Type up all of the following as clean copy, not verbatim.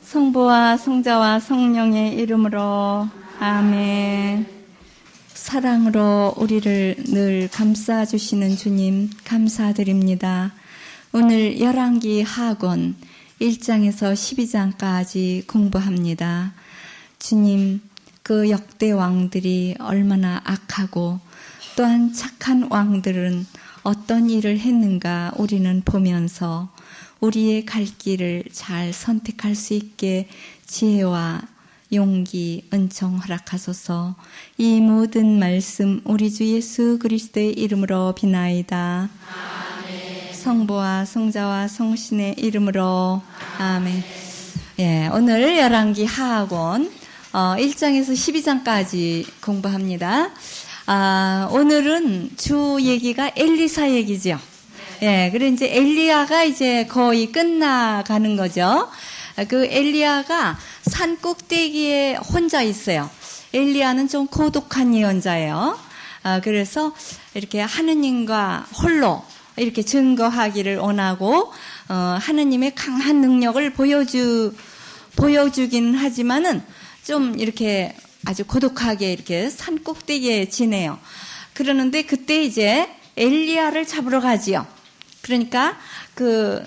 성부와 성자와 성령의 이름으로 아멘. 사랑으로 우리를 늘 감싸주시는 주님 감사드립니다. 오늘 열왕기 하권 1장에서 12장까지 공부합니다. 주님, 그 역대 왕들이 얼마나 악하고 또한 착한 왕들은 어떤 일을 했는가 우리는 보면서 우리의 갈 길을 잘 선택할 수 있게 지혜와 용기, 은총 허락하소서. 이 모든 말씀 우리 주 예수 그리스도의 이름으로 비나이다. 아멘. 성부와 성자와 성신의 이름으로 아멘. 예, 오늘 열왕기 하권 1장에서 12장까지 공부합니다. 오늘은 주 얘기가 엘리사 얘기죠. 예, 그래 이제 엘리야가 이제 거의 끝나가는 거죠. 그 엘리야가 산 꼭대기에 혼자 있어요. 엘리야는 좀 고독한 예언자예요. 그래서 이렇게 하느님과 홀로 이렇게 증거하기를 원하고 하느님의 강한 능력을 보여주긴 하지만은 좀 이렇게 아주 고독하게 이렇게 산 꼭대기에 지내요. 그러는데 그때 이제 엘리야를 잡으러 가지요. 그러니까 그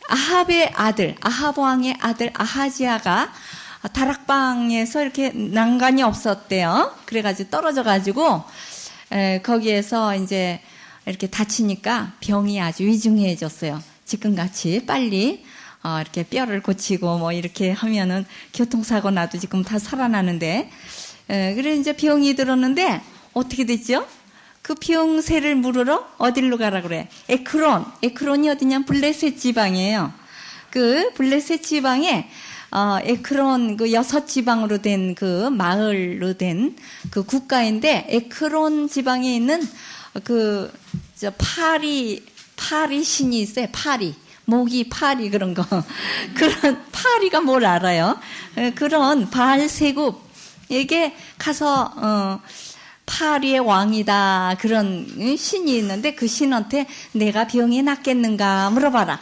아합의 아들, 아합 왕의 아들 아하지야가 다락방에서 이렇게 난간이 없었대요. 그래가지고 떨어져가지고 거기에서 이제 이렇게 다치니까 병이 아주 위중해졌어요. 지금같이 빨리 이렇게 뼈를 고치고 뭐 이렇게 하면은 교통사고 나도 지금 다 살아나는데, 그래 이제 병이 들었는데 어떻게 됐죠? 그 병세를 물으러 어디로 가라 그래? 에크론이 어디냐? 블레셋 지방이에요. 그 블레셋 지방에 에크론 그 6지방으로 된 그 마을로 된 그 국가인데, 에크론 지방에 있는 그 저 파리 신이 있어요. 모기 파리 그런 거. 그런 파리가 뭘 알아요? 그런 바알세굽에게 가서 파리의 왕이다 그런 신이 있는데 그 신한테 내가 병이 낫겠는가 물어봐라.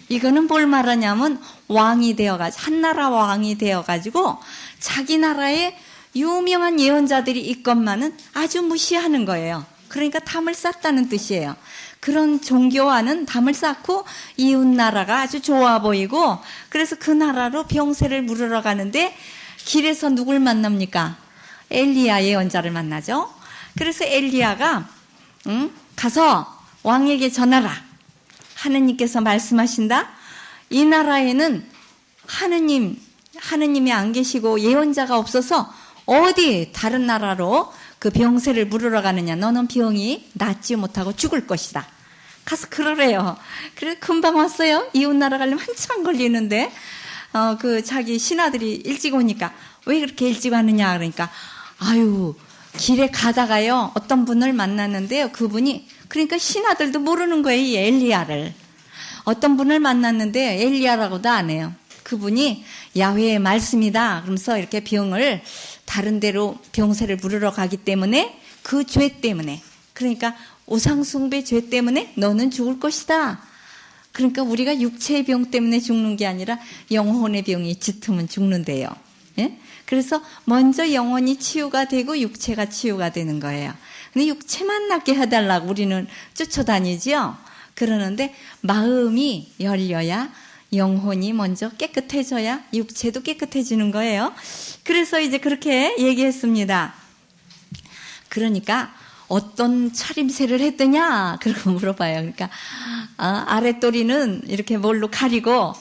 이거는 뭘 말하냐면 왕이 되어가지고 한나라 왕이 되어가지고 자기 나라에 유명한 예언자들이 있건만은 아주 무시하는 거예요. 그러니까 담을 쌌다는 뜻이에요. 그런 종교와는 담을 쌓고 이웃 나라가 아주 좋아 보이고, 그래서 그 나라로 병세를 물으러 가는데 길에서 누굴 만납니까? 엘리야 예언자를 만나죠. 그래서 엘리야가 가서 왕에게 전하라. 하느님께서 말씀하신다. 이 나라에는 하느님이 안 계시고 예언자가 없어서 어디 다른 나라로 그 병세를 물으러 가느냐. 너는 병이 낫지 못하고 죽을 것이다. 가서 그러래요. 그래 금방 왔어요. 이웃 나라 가려면 한참 걸리는데 그 자기 신하들이 일찍 오니까 왜 그렇게 일찍 왔느냐 그러니까 길에 가다가요 어떤 분을 만났는데요. 그분이 그러니까 신하들도 모르는 거예요. 이 엘리야를. 어떤 분을 만났는데 엘리야라고도 안 해요. 그분이 야훼의 말씀이다. 그러면서 이렇게 병을 다른 데로 병세를 물으러 가기 때문에 그 죄 때문에, 그러니까 우상숭배 죄 때문에 너는 죽을 것이다. 그러니까 우리가 육체의 병 때문에 죽는 게 아니라 영혼의 병이 짙으면 죽는데요. 예? 그래서 먼저 영혼이 치유가 되고 육체가 치유가 되는 거예요. 근데 육체만 낫게 해달라고 우리는 쫓아다니죠. 그러는데 마음이 열려야 영혼이 먼저 깨끗해져야 육체도 깨끗해지는 거예요. 그래서 이제 그렇게 얘기했습니다. 그러니까 어떤 차림새를 했더냐? 그러고 물어봐요. 그러니까 아랫도리는 이렇게 뭘로 가리고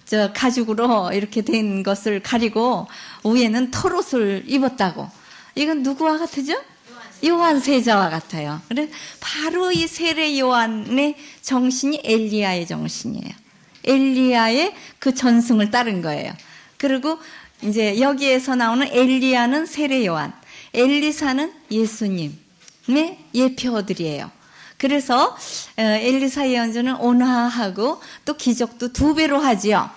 저 가죽으로 이렇게 된 것을 가리고 위에는 털옷을 입었다고. 이건 누구와 같으죠? 요한 세자와 같아요. 그래 바로 이 세례 요한의 정신이 엘리야의 정신이에요. 엘리야의 그 전승을 따른 거예요. 그리고 이제 여기에서 나오는 엘리야는 세례 요한, 엘리사는 예수님의 예표들이에요. 그래서 엘리사 예언자는 온화하고 또 기적도 2배로 하지요.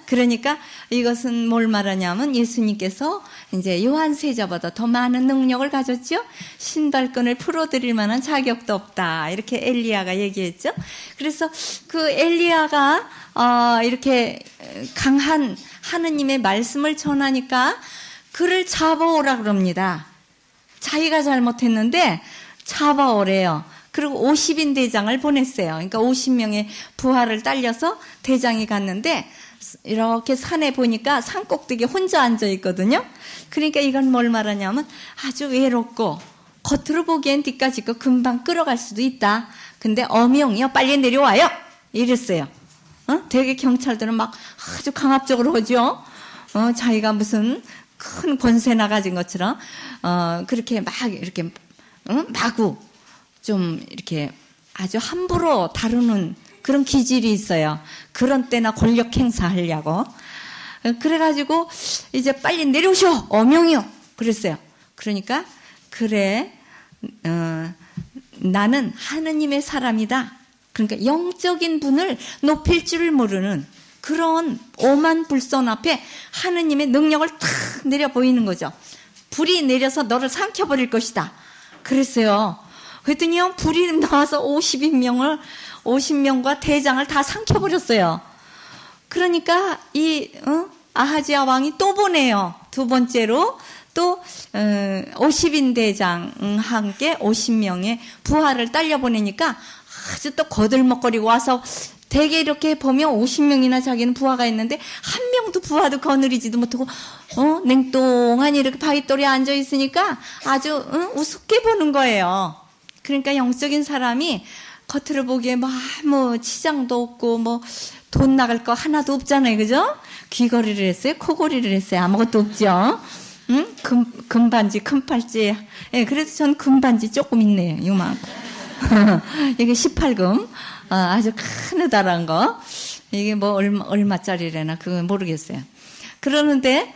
그러니까 이것은 뭘 말하냐면 예수님께서 이제 요한 세자보다 더 많은 능력을 가졌죠. 신발끈을 풀어드릴 만한 자격도 없다. 이렇게 엘리야가 얘기했죠. 그래서 그 엘리야가 이렇게 강한 하느님의 말씀을 전하니까 그를 잡아오라 그럽니다. 자기가 잘못했는데 잡아오래요. 그리고 50인 대장을 보냈어요. 그러니까 50명의 부하를 딸려서 대장이 갔는데 이렇게 산에 보니까 산 꼭대기에 혼자 앉아 있거든요. 그러니까 이건 뭘 말하냐면 아주 외롭고 겉으로 보기엔 뒤까지 거 금방 끌어갈 수도 있다. 근데 어명이요, 빨리 내려와요. 이랬어요. 되게 경찰들은 막 아주 강압적으로 하죠. 자기가 무슨 큰 권세나 가진 것처럼 그렇게 막 이렇게 마구 좀 이렇게 아주 함부로 다루는 그런 기질이 있어요. 그런 때나 권력 행사하려고. 그래가지고 이제 빨리 내려오셔, 어명이요. 그랬어요. 그러니까 그래, 나는 하느님의 사람이다. 그러니까 영적인 분을 높일 줄을 모르는 그런 오만 불선 앞에 하느님의 능력을 탁 내려 보이는 거죠. 불이 내려서 너를 삼켜버릴 것이다. 그랬어요. 그랬더니요, 불이 나와서 50명과 대장을 다 삼켜버렸어요. 그러니까 아하지야 왕이 또 보내요. 두 번째로 또 50인 대장과 함께 50명의 부하를 딸려 보내니까 아주 또 거들먹거리고 와서 대개 이렇게 보면 50명이나 자기는 부하가 있는데 한 명도 부하도 거느리지도 못하고 냉동하니 이렇게 바위돌에 앉아 있으니까 아주 우습게 보는 거예요. 그러니까 영적인 사람이 겉으로 보기에 뭐 치장도 없고 뭐 돈 나갈 거 하나도 없잖아요, 그죠? 귀걸이를 했어요, 코걸이를 했어요, 아무것도 없죠. 응? 금반지, 금팔찌. 예, 그래도 전 금반지 조금 있네요, 요만큼. 이게 18금, 아주 크느다란 거. 이게 뭐 얼마짜리래나 그건 모르겠어요. 그러는데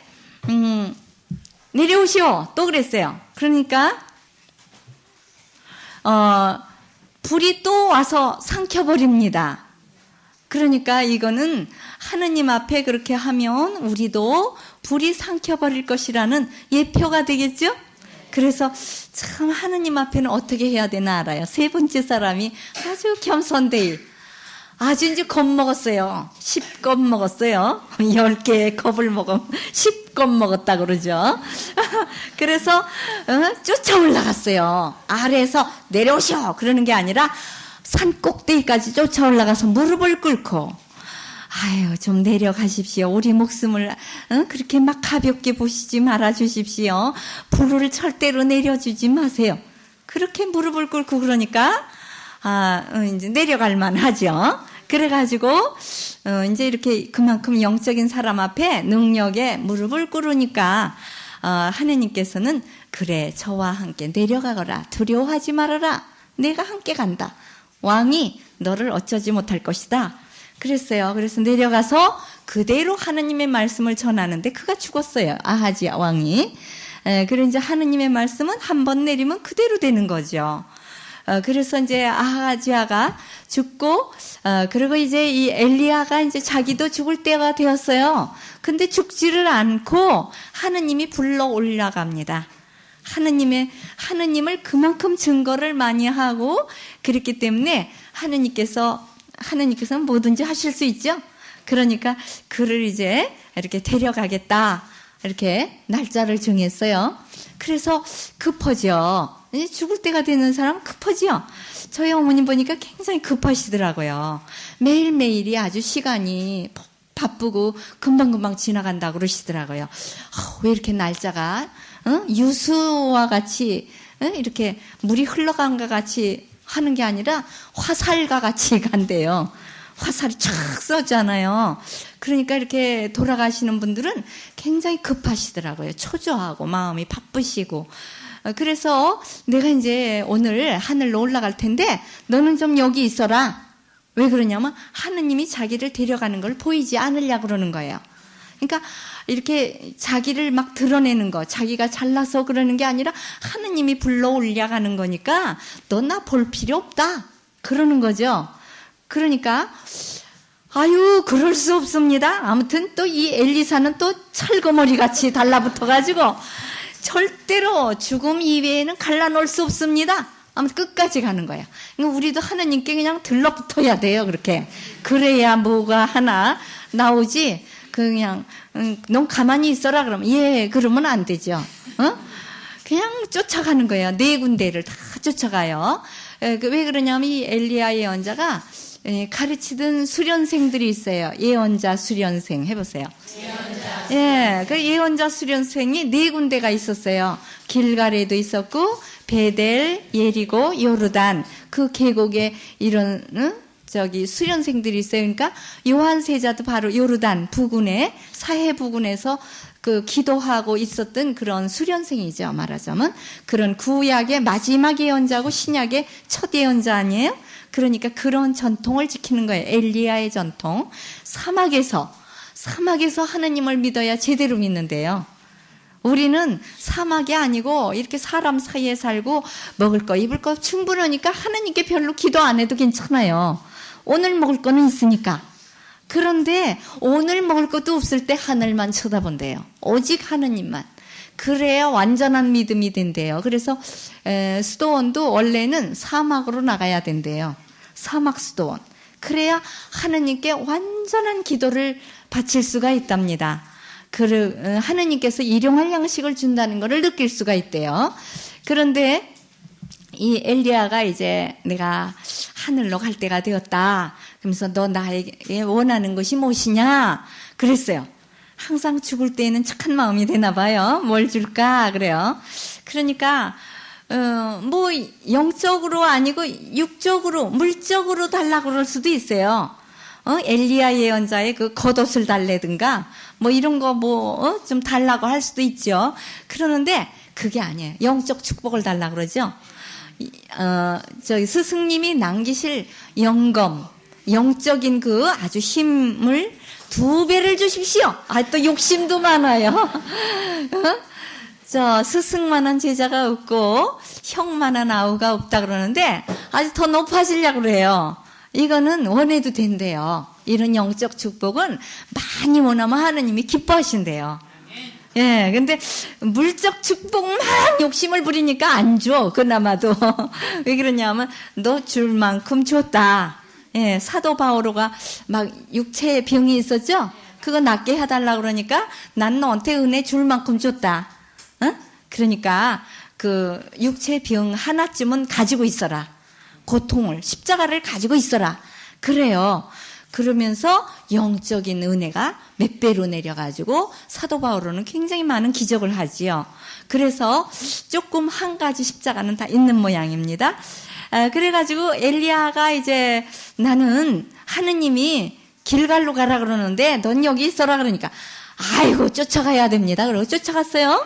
내려오시오, 또 그랬어요. 그러니까 불이 또 와서 삼켜버립니다. 그러니까 이거는 하느님 앞에 그렇게 하면 우리도 불이 삼켜버릴 것이라는 예표가 되겠죠? 그래서 참 하느님 앞에는 어떻게 해야 되나 알아요. 세 번째 사람이 아주 겸손되이 아주 이제 겁먹었어요. 10겁 먹었어요. 10개의 겁을 먹으면 10겁 먹었다 그러죠. 그래서 쫓아 올라갔어요. 아래에서 내려오셔 그러는 게 아니라 산 꼭대기까지 쫓아 올라가서 무릎을 꿇고 아유 좀 내려가십시오. 우리 목숨을 그렇게 막 가볍게 보시지 말아 주십시오. 불을 절대로 내려주지 마세요. 그렇게 무릎을 꿇고 그러니까 이제 내려갈 만하죠. 그래가지고 이제 이렇게 그만큼 영적인 사람 앞에 능력에 무릎을 꿇으니까 하느님께서는 그래 저와 함께 내려가거라 두려워하지 말아라 내가 함께 간다. 왕이 너를 어쩌지 못할 것이다. 그랬어요. 그래서 내려가서 그대로 하느님의 말씀을 전하는데 그가 죽었어요. 아하지야 왕이. 그래 이제 하느님의 말씀은 한 번 내리면 그대로 되는 거죠. 그래서 이제 아하지야가 죽고, 그리고 이제 이 엘리야가 이제 자기도 죽을 때가 되었어요. 근데 죽지를 않고 하느님이 불러 올라갑니다. 하느님을 그만큼 증거를 많이 하고 그랬기 때문에 하느님께서는 뭐든지 하실 수 있죠. 그러니까 그를 이제 이렇게 데려가겠다. 이렇게 날짜를 정했어요. 그래서 급하죠. 죽을 때가 되는 사람은 급하죠. 저희 어머님 보니까 굉장히 급하시더라고요. 매일매일이 아주 시간이 바쁘고 금방금방 지나간다고 그러시더라고요. 왜 이렇게 날짜가 유수와 같이 이렇게 물이 흘러간과 같이 하는 게 아니라 화살과 같이 간대요. 화살이 쫙 쏘잖아요. 그러니까 이렇게 돌아가시는 분들은 굉장히 급하시더라고요. 초조하고 마음이 바쁘시고. 그래서 내가 이제 오늘 하늘로 올라갈 텐데 너는 좀 여기 있어라. 왜 그러냐면 하느님이 자기를 데려가는 걸 보이지 않으려고 그러는 거예요. 그러니까 이렇게 자기를 막 드러내는 거, 자기가 잘나서 그러는 게 아니라 하느님이 불러 올려가는 거니까 너 나 볼 필요 없다. 그러는 거죠. 그러니까 아유 그럴 수 없습니다. 아무튼 또 이 엘리사는 또 철거머리 같이 달라붙어가지고 절대로 죽음 이외에는 갈라놓을 수 없습니다. 아무튼 끝까지 가는 거야. 그러니까 우리도 하느님께 그냥 들러붙어야 돼요. 그렇게 그래야 뭐가 하나 나오지. 그냥 넌 가만히 있어라 그러면 예 그러면 안 되죠. 그냥 쫓아가는 거예요. 네 군데를 다 쫓아가요. 왜 그러냐면 이 엘리야 예언자가 가르치던 수련생들이 있어요. 예언자 수련생 해보세요. 예, 그 예언자 수련생이 네 군데가 있었어요. 길갈에도 있었고 베델, 예리고, 요르단 그 계곡에 이런 수련생들이 있어요. 그러니까 요한 세자도 바로 요르단 부근에 사해 부근에서 그 기도하고 있었던 그런 수련생이죠. 말하자면 그런 구약의 마지막 예언자고 신약의 첫 예언자 아니에요? 그러니까 그런 전통을 지키는 거예요. 엘리야의 전통. 사막에서 하느님을 믿어야 제대로 믿는데요. 우리는 사막이 아니고 이렇게 사람 사이에 살고 먹을 거 입을 거 충분하니까 하느님께 별로 기도 안 해도 괜찮아요. 오늘 먹을 거는 있으니까. 그런데 오늘 먹을 것도 없을 때 하늘만 쳐다본대요. 오직 하느님만. 그래야 완전한 믿음이 된대요. 그래서 수도원도 원래는 사막으로 나가야 된대요. 사막 수도원. 그래야 하느님께 완전한 기도를 바칠 수가 있답니다. 하느님께서 일용할 양식을 준다는 것을 느낄 수가 있대요. 그런데 이 엘리야가 이제 내가 하늘로 갈 때가 되었다. 그러면서 너 나에게 원하는 것이 무엇이냐? 그랬어요. 항상 죽을 때에는 착한 마음이 되나 봐요. 뭘 줄까? 그래요. 그러니까 뭐 영적으로 아니고 육적으로 물적으로 달라고 그럴 수도 있어요. 엘리야 예언자의 그 겉옷을 달래든가 뭐 이런 거 뭐 좀 달라고 할 수도 있죠. 그러는데 그게 아니에요. 영적 축복을 달라고 그러죠. 저기 스승님이 남기실 영검, 영적인 그 아주 힘을 2배를 주십시오. 또 욕심도 많아요. 스승만한 제자가 없고 형만한 아우가 없다 그러는데 아주 더 높아지려고 그래요. 이거는 원해도 된대요. 이런 영적 축복은 많이 원하면 하느님이 기뻐하신대요. 예, 근데 물적 축복만 욕심을 부리니까 안 줘, 그나마도. 왜 그러냐면, 너 줄 만큼 줬다. 예, 사도 바오로가 막 육체에 병이 있었죠? 그거 낫게 해달라고 그러니까, 난 너한테 은혜 줄 만큼 줬다. 그러니까, 그 육체 병 하나쯤은 가지고 있어라. 고통을, 십자가를 가지고 있어라. 그래요. 그러면서 영적인 은혜가 몇 배로 내려가지고 사도 바오로는 굉장히 많은 기적을 하지요. 그래서 조금 한 가지 십자가는 다 있는 모양입니다. 그래가지고 엘리야가 이제 나는 하느님이 길갈로 가라 그러는데 넌 여기 있어라 그러니까 아이고 쫓아가야 됩니다. 그리고 쫓아갔어요.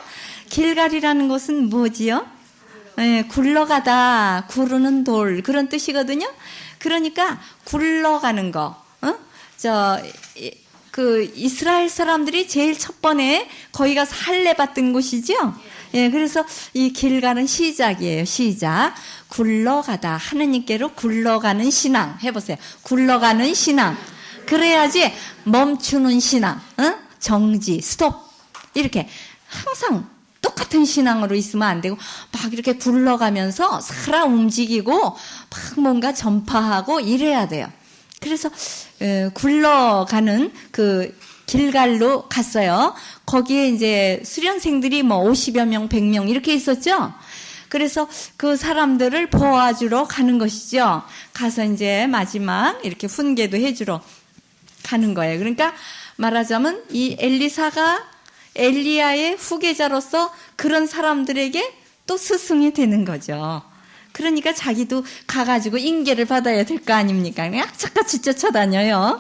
길갈이라는 곳은 뭐지요? 굴러가다, 구르는 돌 그런 뜻이거든요. 그러니까 굴러가는 거. 이스라엘 사람들이 제일 첫 번에 거기 가서 할례 받던 곳이죠. 예, 그래서 이 길가는 시작이에요. 시작. 굴러가다. 하느님께로 굴러가는 신앙. 해보세요. 굴러가는 신앙. 그래야지 멈추는 신앙. 정지, 스톱. 이렇게 항상 똑같은 신앙으로 있으면 안 되고 막 이렇게 굴러가면서 살아 움직이고 막 뭔가 전파하고 이래야 돼요. 그래서 굴러가는 그 길갈로 갔어요. 거기에 이제 수련생들이 뭐 50여 명, 100명 이렇게 있었죠. 그래서 그 사람들을 보아주러 가는 것이죠. 가서 이제 마지막 이렇게 훈계도 해주러 가는 거예요. 그러니까 말하자면 이 엘리사가 엘리야의 후계자로서 그런 사람들에게 또 스승이 되는 거죠. 그러니까 자기도 가가지고 인계를 받아야 될 거 아닙니까? 그냥 악착같이 쫓아다녀요.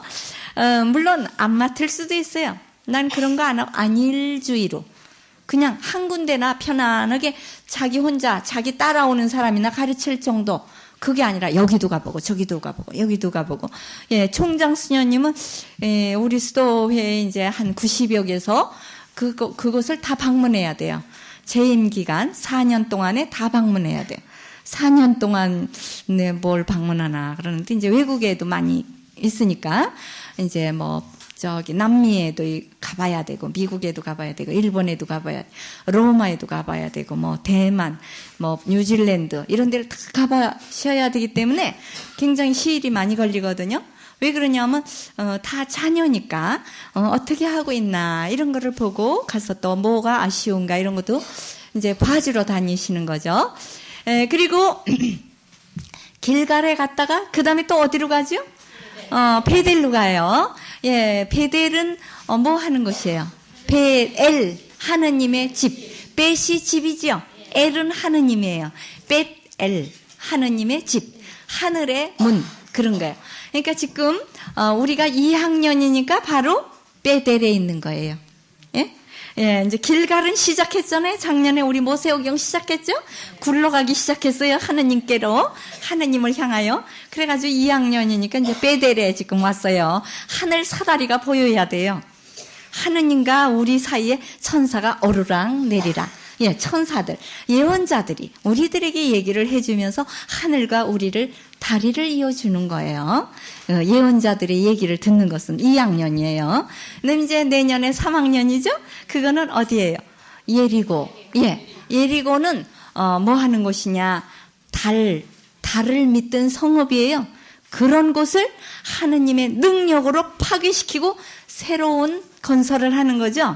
물론 안 맡을 수도 있어요. 난 그런 거 안 하고 안일주의로 그냥 한 군데나 편안하게 자기 혼자 자기 따라오는 사람이나 가르칠 정도. 그게 아니라 여기도 가보고 저기도 가보고 여기도 가보고. 예, 총장 수녀님은 우리 수도회에 이제 한 90여 개서 그곳을 다 방문해야 돼요. 재임 기간 4년 동안에 다 방문해야 돼요. 4년 동안 뭘 방문하나 그러는데 이제 외국에도 많이 있으니까 이제 뭐 저기 남미에도 가봐야 되고 미국에도 가봐야 되고 일본에도 가봐야 되고 로마에도 가봐야 되고 뭐 대만 뭐 뉴질랜드 이런 데를 다 가봐셔야 되기 때문에 굉장히 시일이 많이 걸리거든요. 왜 그러냐면 다 자녀니까 어떻게 하고 있나 이런 거를 보고 가서 또 뭐가 아쉬운가 이런 것도 이제 봐주러 다니시는 거죠. 그리고 길갈에 갔다가 그 다음에 또 어디로 가죠? 베델로 가요. 예, 베델은 뭐 하는 곳이에요? 베엘, 하느님의 집. 벳이 집이죠. 엘은 하느님이에요. 벳엘, 하느님의 집. 하늘의 문. 그런 거예요. 그러니까 지금 우리가 2학년이니까 바로 베델에 있는 거예요. 예? 예, 이제 길갈은 시작했잖아요. 작년에 우리 모세오경 시작했죠? 굴러가기 시작했어요. 하느님께로. 하느님을 향하여. 그래가지고 2학년이니까 이제 베델에 지금 왔어요. 하늘 사다리가 보여야 돼요. 하느님과 우리 사이에 천사가 오르락 내리락. 예, 천사들, 예언자들이 우리들에게 얘기를 해주면서 하늘과 우리를 다리를 이어주는 거예요. 예언자들의 얘기를 듣는 것은 2학년이에요. 그럼 이제 내년에 3학년이죠? 그거는 어디예요? 예리고. 예, 예리고는 뭐 하는 곳이냐? 달을 믿던 성읍이에요. 그런 곳을 하느님의 능력으로 파괴시키고 새로운 건설을 하는 거죠.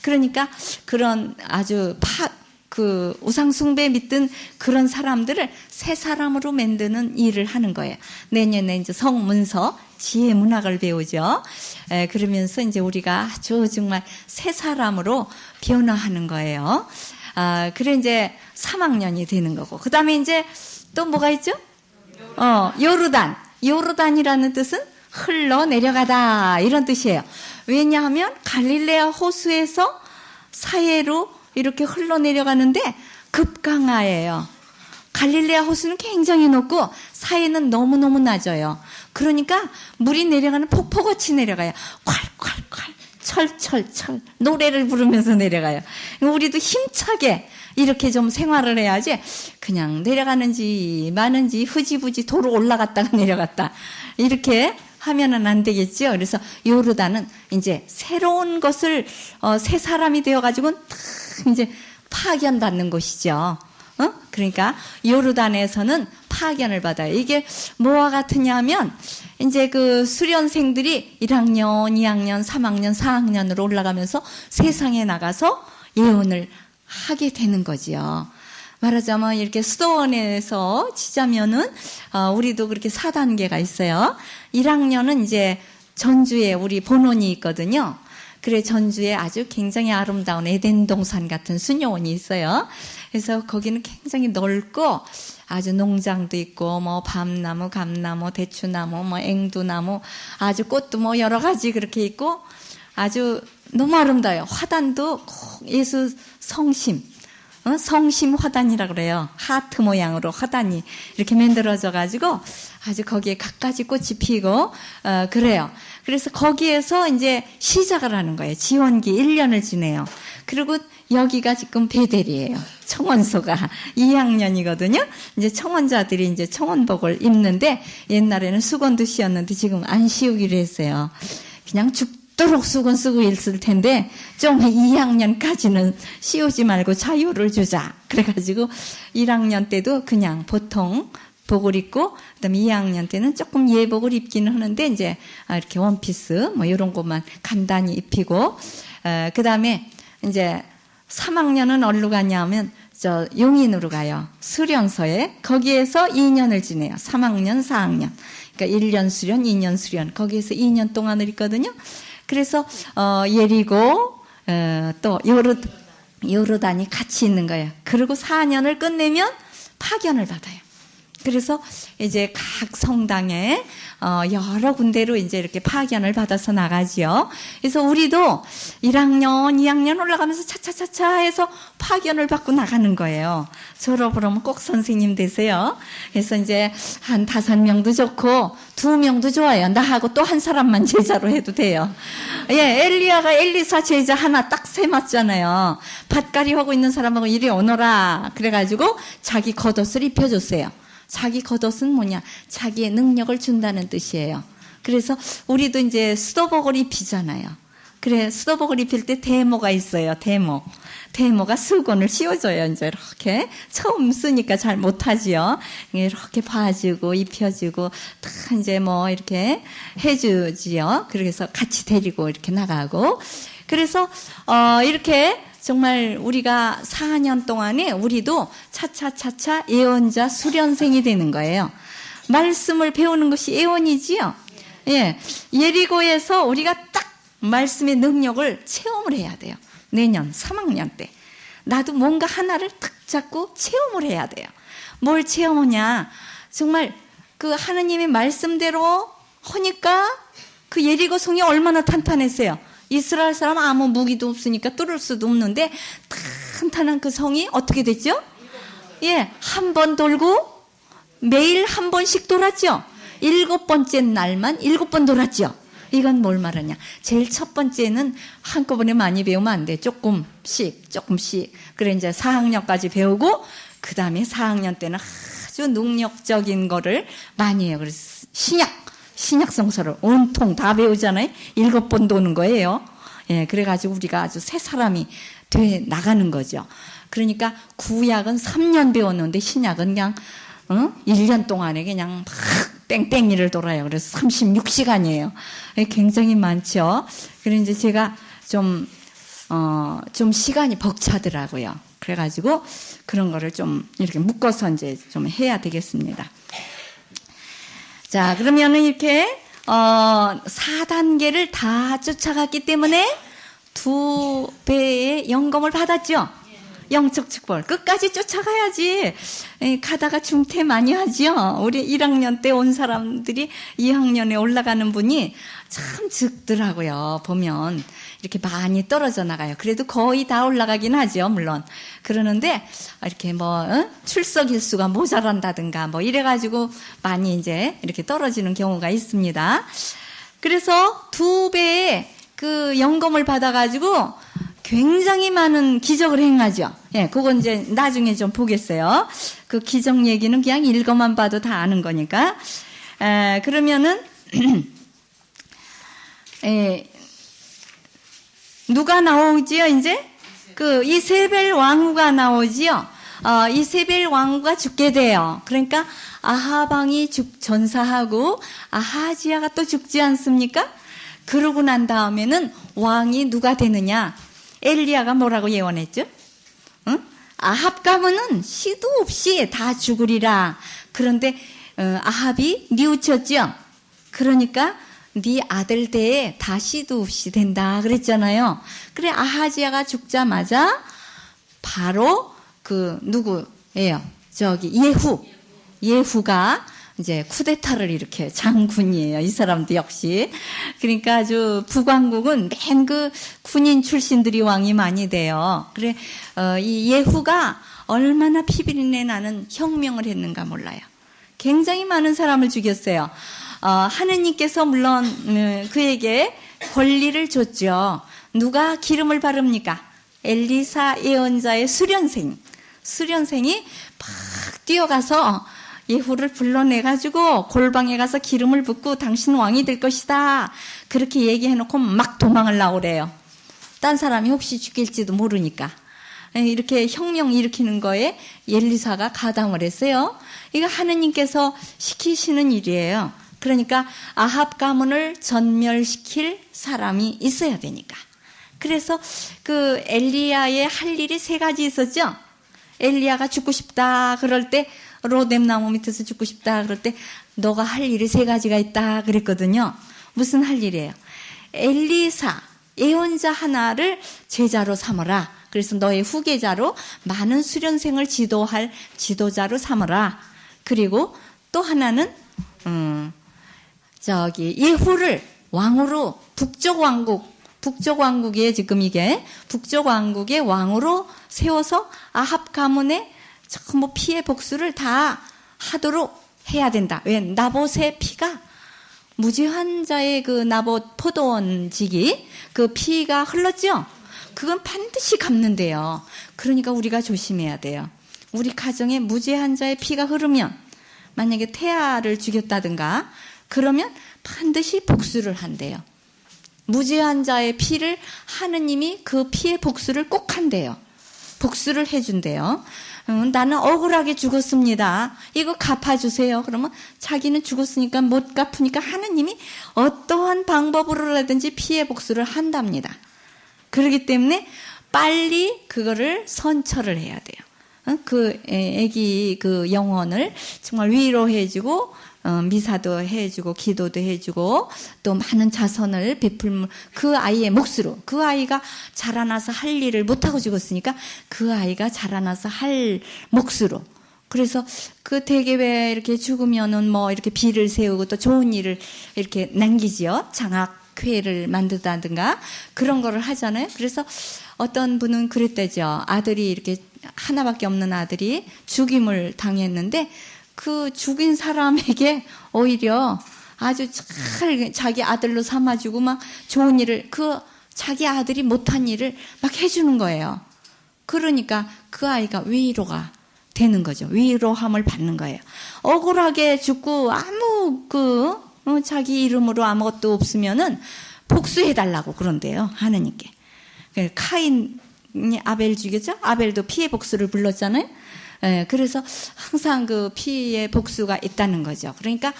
그러니까 그런 아주 우상숭배 믿던 그런 사람들을 새 사람으로 만드는 일을 하는 거예요. 내년에 이제 성문서, 지혜 문학을 배우죠. 그러면서 이제 우리가 아주 정말 새 사람으로 변화하는 거예요. 그래 이제 3학년이 되는 거고. 그 다음에 이제 또 뭐가 있죠? 요르단. 요르단이라는 뜻은 흘러 내려가다 이런 뜻이에요. 왜냐하면 갈릴레아 호수에서 사해로 이렇게 흘러내려가는데 급강하예요. 갈릴레아 호수는 굉장히 높고 사해는 너무너무 낮아요. 그러니까 물이 내려가는 폭포같이 내려가요. 콸콸콸 철철철 노래를 부르면서 내려가요. 우리도 힘차게 이렇게 좀 생활을 해야지 그냥 내려가는지 마는지 흐지부지 도로 올라갔다가 내려갔다 이렇게 하면은 안 되겠죠. 그래서 요르단은 이제 새로운 것을 새 사람이 되어가지고 탁 이제 파견받는 곳이죠. 그러니까 요르단에서는 파견을 받아요. 이게 뭐와 같으냐면 이제 그 수련생들이 1학년, 2학년, 3학년, 4학년으로 올라가면서 세상에 나가서 예언을 하게 되는 거지요. 말하자면 이렇게 수도원에서 치자면은 우리도 그렇게 4단계가 있어요. 1학년은 이제 전주에 우리 본원이 있거든요. 그래 전주에 아주 굉장히 아름다운 에덴 동산 같은 수녀원이 있어요. 그래서 거기는 굉장히 넓고 아주 농장도 있고 뭐 밤나무, 감나무, 대추나무, 뭐 앵두나무, 아주 꽃도 뭐 여러 가지 그렇게 있고 아주 너무 아름다워요. 화단도 예수 성심. 성심 화단이라고 그래요. 하트 모양으로 화단이 이렇게 만들어져 가지고 아주 거기에 갖가지 꽃이 피고 그래요. 그래서 거기에서 이제 시작을 하는 거예요. 지원기 1년을 지내요. 그리고 여기가 지금 베델이에요. 청원소가 2학년이거든요. 이제 청원자들이 이제 청원복을 입는데 옛날에는 수건도 씌웠는데 지금 안 씌우기로 했어요. 그냥 죽도록 수건 쓰고 있을 텐데 좀 2학년까지는 씌우지 말고 자유를 주자. 그래가지고 1학년 때도 그냥 보통 복을 입고 그다음에 2학년 때는 조금 예복을 입기는 하는데 이제 이렇게 원피스 뭐 이런 것만 간단히 입히고 그다음에 이제 3학년은 어디로 가냐면 저 용인으로 가요. 수련소에 거기에서 2년을 지내요. 3학년, 4학년. 그러니까 1년 수련, 2년 수련. 거기에서 2년 동안을 있거든요. 그래서 예리고 또 요르단이 같이 있는 거예요. 그리고 4년을 끝내면 파견을 받아요. 그래서 이제 각 성당에 여러 군데로 이제 이렇게 파견을 받아서 나가지요. 그래서 우리도 1학년, 2학년 올라가면서 차차차차 해서 파견을 받고 나가는 거예요. 졸업을 하면 꼭 선생님 되세요. 그래서 이제 한 5명도 좋고 2명도 좋아요. 나하고 또 한 사람만 제자로 해도 돼요. 예, 엘리야가 엘리사 제자 하나 딱 세맞잖아요. 밭갈이 하고 있는 사람하고 이리 오너라. 그래가지고 자기 겉옷을 입혀줬어요. 자기 겉옷은 뭐냐? 자기의 능력을 준다는 뜻이에요. 그래서 우리도 이제 수도복을 입히잖아요. 그래, 수도복을 입힐 때 대모가 있어요. 대모가 수건을 씌워줘요. 이제 이렇게 처음 쓰니까 잘 못하지요. 이렇게 봐주고 입혀주고 다 이제 뭐 이렇게 해주지요. 그래서 같이 데리고 이렇게 나가고. 그래서 이렇게 정말 우리가 4년 동안에 우리도 차차차차 예언자 수련생이 되는 거예요. 말씀을 배우는 것이 예언이지요. 예, 예리고에서 우리가 딱 말씀의 능력을 체험을 해야 돼요. 내년 3학년 때 나도 뭔가 하나를 딱 잡고 체험을 해야 돼요. 뭘 체험하냐? 정말 그 하느님의 말씀대로 하니까 그 예리고 성이 얼마나 탄탄했어요. 이스라엘 사람 아무 무기도 없으니까 뚫을 수도 없는데 탄탄한 그 성이 어떻게 됐죠? 예, 한 번 돌고 매일 한 번씩 돌았죠. 7번째 날만 7번 돌았죠. 이건 뭘 말하냐? 제일 첫 번째는 한꺼번에 많이 배우면 안 돼. 조금씩. 그래 이제 4학년까지 배우고 그 다음에 4학년 때는 아주 능력적인 거를 많이 해요. 그래서 신약 성서를 온통 다 배우잖아요. 7번 도는 거예요. 예, 그래가지고 우리가 아주 새 사람이 돼 나가는 거죠. 그러니까 구약은 3년 배웠는데 신약은 그냥 1년 동안에 그냥 막 뺑뺑이를 돌아요. 그래서 36시간이에요. 굉장히 많죠. 그래서 이제 제가 좀 시간이 벅차더라고요. 그래가지고 그런 거를 좀 이렇게 묶어서 이제 좀 해야 되겠습니다. 자, 그러면은 이렇게 4단계를 다 쫓아갔기 때문에 2배의 영검을 받았죠. 영적 축복 끝까지 쫓아가야지. 가다가 중퇴 많이 하죠. 우리 1학년 때 온 사람들이 2학년에 올라가는 분이 참 적더라고요. 보면 이렇게 많이 떨어져 나가요. 그래도 거의 다 올라가긴 하죠, 물론. 그러는데 이렇게 출석 일수가 모자란다든가 뭐 이래가지고 많이 이제 이렇게 떨어지는 경우가 있습니다. 그래서 2배의 그 영검을 받아가지고 굉장히 많은 기적을 행하죠. 예, 그건 이제 나중에 좀 보겠어요. 그 기적 얘기는 그냥 읽어만 봐도 다 아는 거니까. 그러면은, 누가 나오지요, 이제? 그 이세벨 왕후가 나오지요. 이세벨 왕후가 죽게 돼요. 그러니까 아하방이 전사하고 아하지야가 또 죽지 않습니까? 그러고 난 다음에는 왕이 누가 되느냐? 엘리야가 뭐라고 예언했죠? 응? 아합 가문은 시도 없이 다 죽으리라. 그런데 아합이 뉘우쳤죠. 그러니까 네 아들 때에 다 시도 없이 된다 그랬잖아요. 그래 아하지야가 죽자마자 바로 그 누구예요? 저기 예후가 이제 쿠데타를 이렇게 장군이에요. 이 사람도 역시. 그러니까 아주 북왕국은 맨 그 군인 출신들이 왕이 많이 돼요. 그래, 이 예후가 얼마나 피비린내 나는 혁명을 했는가 몰라요. 굉장히 많은 사람을 죽였어요. 하느님께서 물론 그에게 권리를 줬죠. 누가 기름을 바릅니까? 엘리사 예언자의 수련생이 막 뛰어가서 예후를 불러내가지고 골방에 가서 기름을 붓고 당신 왕이 될 것이다. 그렇게 얘기해놓고 막 도망을 나오래요. 딴 사람이 혹시 죽일지도 모르니까. 이렇게 혁명 일으키는 거에 엘리사가 가담을 했어요. 이거 하느님께서 시키시는 일이에요. 그러니까 아합 가문을 전멸시킬 사람이 있어야 되니까. 그래서 그 엘리야의 할 일이 3가지 있었죠. 엘리야가 죽고 싶다 그럴 때 로뎀나무 밑에서 죽고 싶다 그럴 때 너가 할 일이 3가지가 있다 그랬거든요. 무슨 할 일이에요? 엘리사 예언자 하나를 제자로 삼어라. 그래서 너의 후계자로 많은 수련생을 지도할 지도자로 삼어라. 그리고 또 하나는 예후를 왕으로 북쪽왕국에 지금 이게 북쪽왕국의 왕으로 세워서 아합 가문의 전부 피해 복수를 다 하도록 해야 된다. 왜? 나봇의 피가 무죄한 자의 그 나봇 포도원지기 그 피가 흘렀죠? 그건 반드시 갚는데요. 그러니까 우리가 조심해야 돼요. 우리 가정에 무죄한 자의 피가 흐르면 만약에 태아를 죽였다든가 그러면 반드시 복수를 한대요. 무죄한 자의 피를 하느님이 그 피의 복수를 꼭 한대요. 복수를 해준대요. 나는 억울하게 죽었습니다. 이거 갚아주세요. 그러면 자기는 죽었으니까 못 갚으니까 하느님이 어떠한 방법으로라든지 피해 복수를 한답니다. 그렇기 때문에 빨리 그거를 선처를 해야 돼요. 그 애기 그 영혼을 정말 위로해주고 미사도 해주고 기도도 해주고 또 많은 자선을 베풀 그 아이의 몫으로 그 아이가 자라나서 할 일을 못하고 죽었으니까 그 아이가 자라나서 할 몫으로 그래서 그 되게 왜 이렇게 죽으면은 뭐 이렇게 비를 세우고 또 좋은 일을 이렇게 남기지요. 장학회를 만든다든가 그런 거를 하잖아요. 그래서 어떤 분은 그랬대죠. 아들이 이렇게 하나밖에 없는 아들이 죽임을 당했는데 그 죽인 사람에게 오히려 아주 잘 자기 아들로 삼아주고 막 좋은 일을 그 자기 아들이 못한 일을 막 해주는 거예요. 그러니까 그 아이가 위로가 되는 거죠. 위로함을 받는 거예요. 억울하게 죽고 아무 자기 이름으로 아무것도 없으면은 복수해달라고 그런대요. 하느님께. 카인이 아벨 죽였죠? 아벨도 피해 복수를 불렀잖아요. 예, 그래서 항상 그 피의 복수가 있다는 거죠. 그러니까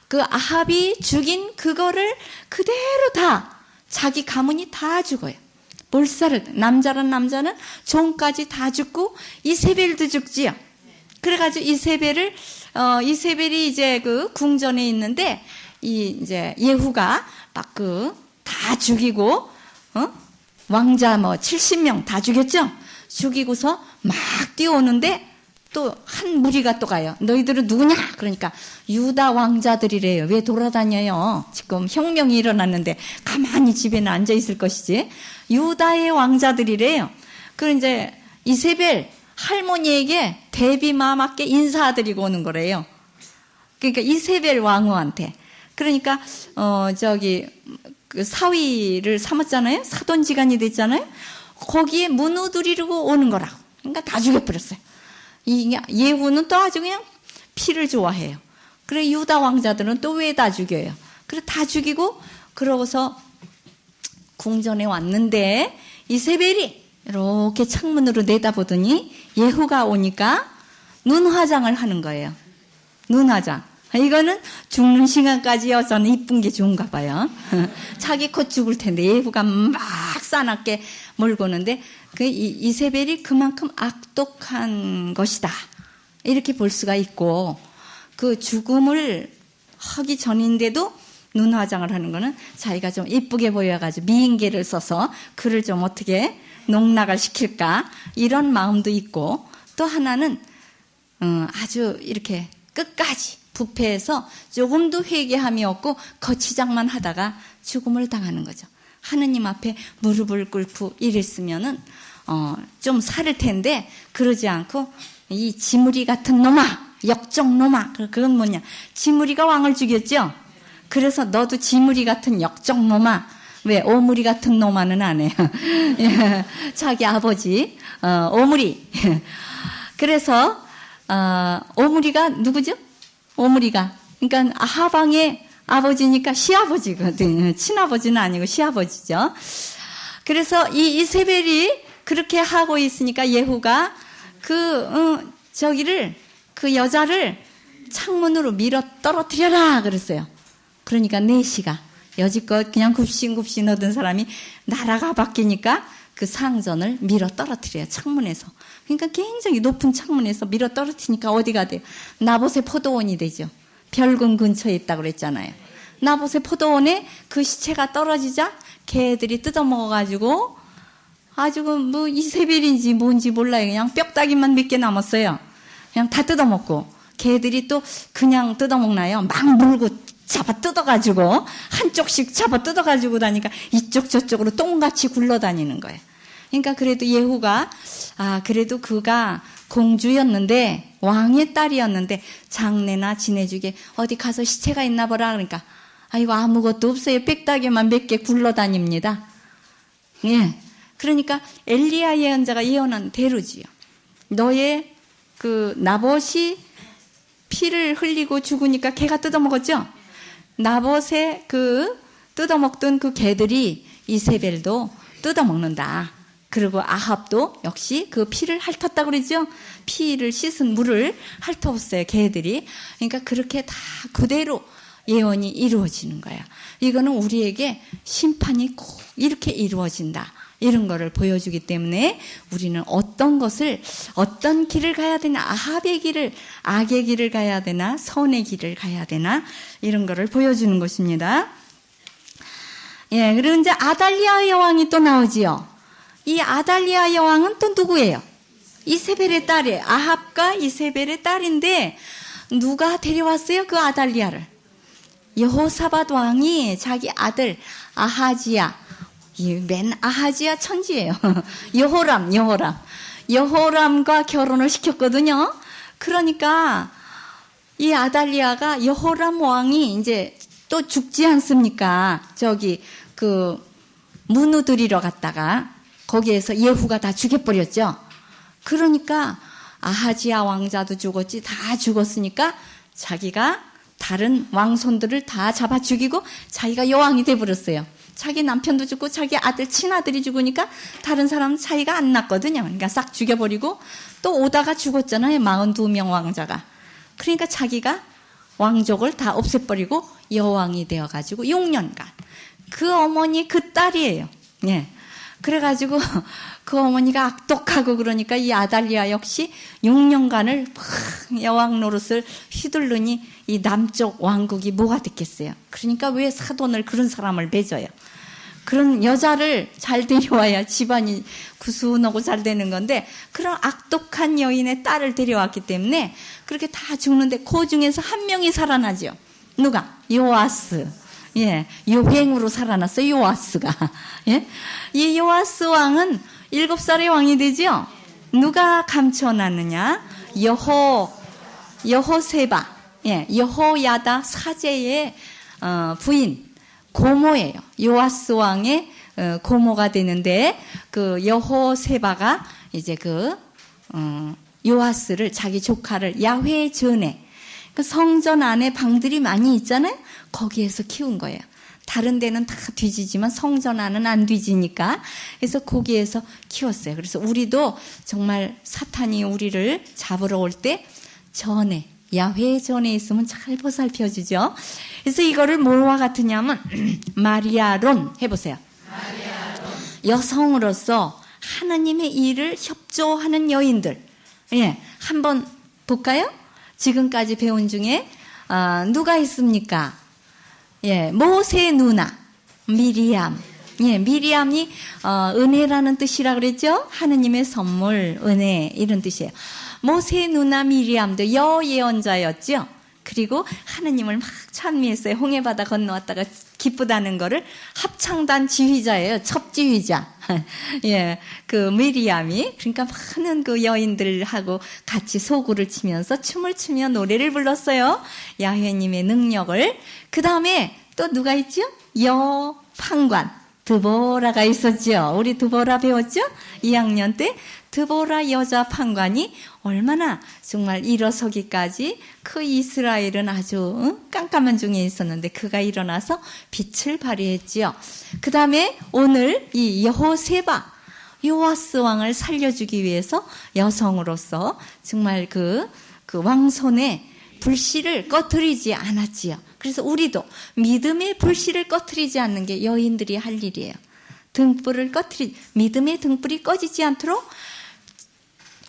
그 아합이 죽인 그거를 그대로 다 자기 가문이 다 죽어요. 몰살을 남자란 남자는 종까지 다 죽고 이세벨도 죽지요. 그래가지고 이세벨이 이제 그 궁전에 있는데 이제 예후가 막 다 죽이고 왕자 뭐 70명 다 죽였죠. 죽이고서 막 뛰어오는데 또 한 무리가 또 가요. 너희들은 누구냐? 그러니까 유다 왕자들이래요. 왜 돌아다녀요? 지금 혁명이 일어났는데 가만히 집에는 앉아 있을 것이지. 유다의 왕자들이래요. 그 이제 이세벨 할머니에게 대비마 맞게 인사드리고 오는 거래요. 그러니까 이세벨 왕후한테. 그러니까 그 사위를 삼았잖아요. 사돈지간이 됐잖아요. 거기에 문우드리고 오는 거라고. 그러니까 다 죽여버렸어요. 이 예후는 또 아주 그냥 피를 좋아해요. 그래 유다 왕자들은 또 왜 다 죽여요? 그래 다 죽이고 그러고서 궁전에 왔는데 이세벨이 이렇게 창문으로 내다보더니 예후가 오니까 눈화장을 하는 거예요. 눈화장. 이거는 죽는 시간까지 여자는 이쁜 게 좋은가 봐요. 자기 곧 죽을 텐데 예후가 막 싸납게 몰고 오는데 그 이세벨이 그만큼 악독한 것이다. 이렇게 볼 수가 있고 그 죽음을 하기 전인데도 눈화장을 하는 거는 자기가 좀 이쁘게 보여가지고 미인계를 써서 그를 좀 어떻게 농락을 시킬까 이런 마음도 있고 또 하나는 아주 이렇게 끝까지 부패해서 조금도 회개함이 없고 거치장만 하다가 죽음을 당하는 거죠. 하느님 앞에 무릎을 꿇고 이랬으면은 좀 살을 텐데 그러지 않고 이 지무리 같은 놈아, 역적놈아. 그건 뭐냐? 지무리가 왕을 죽였죠. 그래서 너도 지무리 같은 역적놈아. 왜 오무리 같은 놈아는 안 해요. 자기 아버지 오무리. 그래서 오무리가 누구죠? 오므리가. 그러니까 아하방의 아버지니까 시아버지거든요. 친아버지는 아니고 시아버지죠. 그래서 이 이세벨이 그렇게 하고 있으니까 예후가 그 여자를 창문으로 밀어 떨어뜨려라 그랬어요. 그러니까 내시가 여지껏 그냥 굽신굽신 하던 사람이 나라가 바뀌니까 그 상전을 밀어 떨어뜨려요. 창문에서. 그러니까 굉장히 높은 창문에서 밀어 떨어뜨리니까 어디가 돼요? 나봇의 포도원이 되죠. 별궁 근처에 있다고 그랬잖아요. 나봇의 포도원에 그 시체가 떨어지자 개들이 뜯어먹어가지고 아주 뭐 이세벨인지 뭔지 몰라요. 그냥 뼈다귀만 몇 개 남았어요. 그냥 다 뜯어먹고 개들이 또 그냥 뜯어먹나요? 막 물고 잡아 뜯어가지고 한쪽씩 잡아 뜯어가지고 다니까 이쪽 저쪽으로 똥같이 굴러다니는 거예요. 그러니까 그래도 예후가 그래도 그가 공주였는데 왕의 딸이었는데 장례나 지내주게 어디 가서 시체가 있나 보라 그러니까 이거 아무것도 없어요. 빽다귀만 몇 개 굴러다닙니다. 예. 그러니까 엘리야 예언자가 예언한 대로지요. 너의 그 나봇이 피를 흘리고 죽으니까 개가 뜯어먹었죠. 나봇의 그 뜯어먹던 그 개들이 이세벨도 뜯어먹는다. 그리고 아합도 역시 그 피를 핥았다 그러죠. 피를 씻은 물을 핥아봤어요, 개들이. 그러니까 그렇게 다 그대로 예언이 이루어지는 거야. 이거는 우리에게 심판이 꼭 이렇게 이루어진다. 이런 거를 보여주기 때문에 우리는 어떤 길을 가야 되나, 아합의 길을, 악의 길을 가야 되나, 선의 길을 가야 되나, 이런 거를 보여주는 것입니다. 예, 그리고 이제 아달리아 여왕이 또 나오지요. 이 아달리아 여왕은 또 누구예요? 이세벨의 딸이에요. 아합과 이세벨의 딸인데, 누가 데려왔어요? 그 아달리아를. 여호사밧 왕이 자기 아들 아하지야, 맨 아하지야 천지예요. 여호람과 결혼을 시켰거든요. 그러니까 이 아달리아가 여호람 왕이 이제 또 죽지 않습니까? 저기 그 문우 드리러 갔다가 거기에서 예후가 다 죽여버렸죠. 그러니까 아하지야 왕자도 죽었지, 다 죽었으니까 자기가 다른 왕손들을 다 잡아 죽이고 자기가 여왕이 돼버렸어요. 자기 남편도 죽고 자기 아들, 친아들이 죽으니까 다른 사람은 차이가 안 났거든요. 그러니까 싹 죽여버리고 또 오다가 죽었잖아요. 42명 왕자가. 그러니까 자기가 왕족을 다 없애버리고 여왕이 되어가지고 6년간. 그 어머니 그 딸이에요. 예. 그래가지고 그 어머니가 악독하고 그러니까 이 아달리아 역시 6년간을 여왕 노릇을 휘둘르니 이 남쪽 왕국이 뭐가 됐겠어요. 그러니까 왜 사돈을 그런 사람을 맺어요. 그런 여자를 잘 데려와야 집안이 구순하고 잘 되는 건데 그런 악독한 여인의 딸을 데려왔기 때문에 그렇게 다 죽는데 그 중에서 한 명이 살아나죠. 누가? 요아스. 예, 요행으로 살아났어요. 요아스가. 예? 이 요아스 왕은 7살의 왕이 되죠. 누가 감춰놨느냐? 여호세바. 예, 여호야다 사제의 부인 고모예요. 요아스 왕의 고모가 되는데 그 여호세바가 이제 그 요아스를 자기 조카를 야훼 전에 그 성전 안에 방들이 많이 있잖아요. 거기에서 키운 거예요. 다른 데는 다 뒤지지만 성전 안은 안 뒤지니까. 그래서 거기에서 키웠어요. 그래서 우리도 정말 사탄이 우리를 잡으러 올 때 전에, 야훼 전에 있으면 잘 보살펴주죠. 그래서 이거를 뭐와 같으냐면 마리아론 해보세요. 여성으로서 하나님의 일을 협조하는 여인들. 예, 한번 볼까요? 지금까지 배운 중에 누가 있습니까? 예, 모세 누나 미리암. 예, 미리암이 은혜라는 뜻이라 그랬죠? 하느님의 선물, 은혜 이런 뜻이에요. 모세 누나 미리암도 여예언자였죠. 그리고 하느님을 막 찬미했어요. 홍해바다 건너왔다가 기쁘다는 거를 합창단 지휘자예요. 첩지휘자. 예, 그 미리암이 그러니까 많은 그 여인들하고 같이 소구를 치면서 춤을 추며 노래를 불렀어요. 야훼님의 능력을. 그 다음에 또 누가 있죠? 여판관 드보라가 있었죠. 우리 드보라 배웠죠? 2학년 때 드보라 여자 판관이 얼마나 정말 일어서기까지 그 이스라엘은 아주 깜깜한 중에 있었는데 그가 일어나서 빛을 발휘했지요. 그 다음에 오늘 이 여호세바 요아스 왕을 살려주기 위해서 여성으로서 정말 그 왕손의 불씨를 꺼트리지 않았지요. 그래서 우리도 믿음의 불씨를 꺼트리지 않는 게 여인들이 할 일이에요. 믿음의 등불이 꺼지지 않도록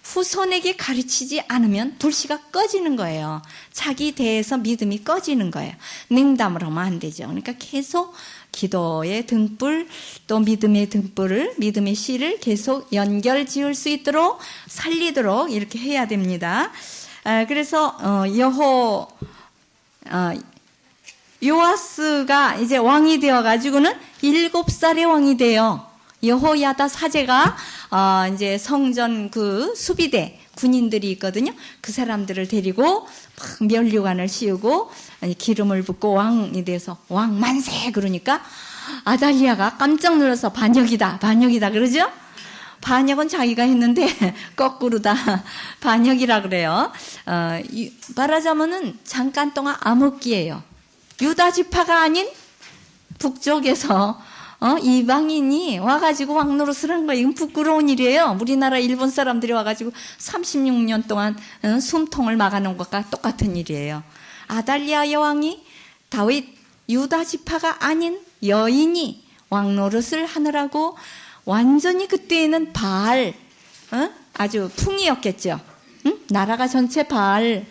후손에게 가르치지 않으면 불씨가 꺼지는 거예요. 자기 대해서 믿음이 꺼지는 거예요. 냉담을 하면 안 되죠. 그러니까 계속 기도의 등불 또 믿음의 등불을 믿음의 씨를 계속 연결 지을 수 있도록 살리도록 이렇게 해야 됩니다. 그래서 요아스가 이제 왕이 되어 가지고는 7살의 왕이 돼요. 여호야다 사제가 이제 성전 그 수비대 군인들이 있거든요. 그 사람들을 데리고 막 면류관을 씌우고 기름을 붓고 왕이 돼서 왕 만세 그러니까 아달리아가 깜짝 놀라서 반역이다 그러죠. 반역은 자기가 했는데 거꾸로다 반역이라 그래요. 말하자면은 잠깐 동안 암흑기예요. 유다 지파가 아닌 북쪽에서 이방인이 와가지고 왕노릇을 한 거예요. 이건 부끄러운 일이에요. 우리나라 일본 사람들이 와가지고 36년 동안 숨통을 막아놓은 것과 똑같은 일이에요. 아달리아 여왕이 다윗 유다 지파가 아닌 여인이 왕노릇을 하느라고 완전히 그때에는 바알, 아주 풍이었겠죠. 나라가 전체 바알을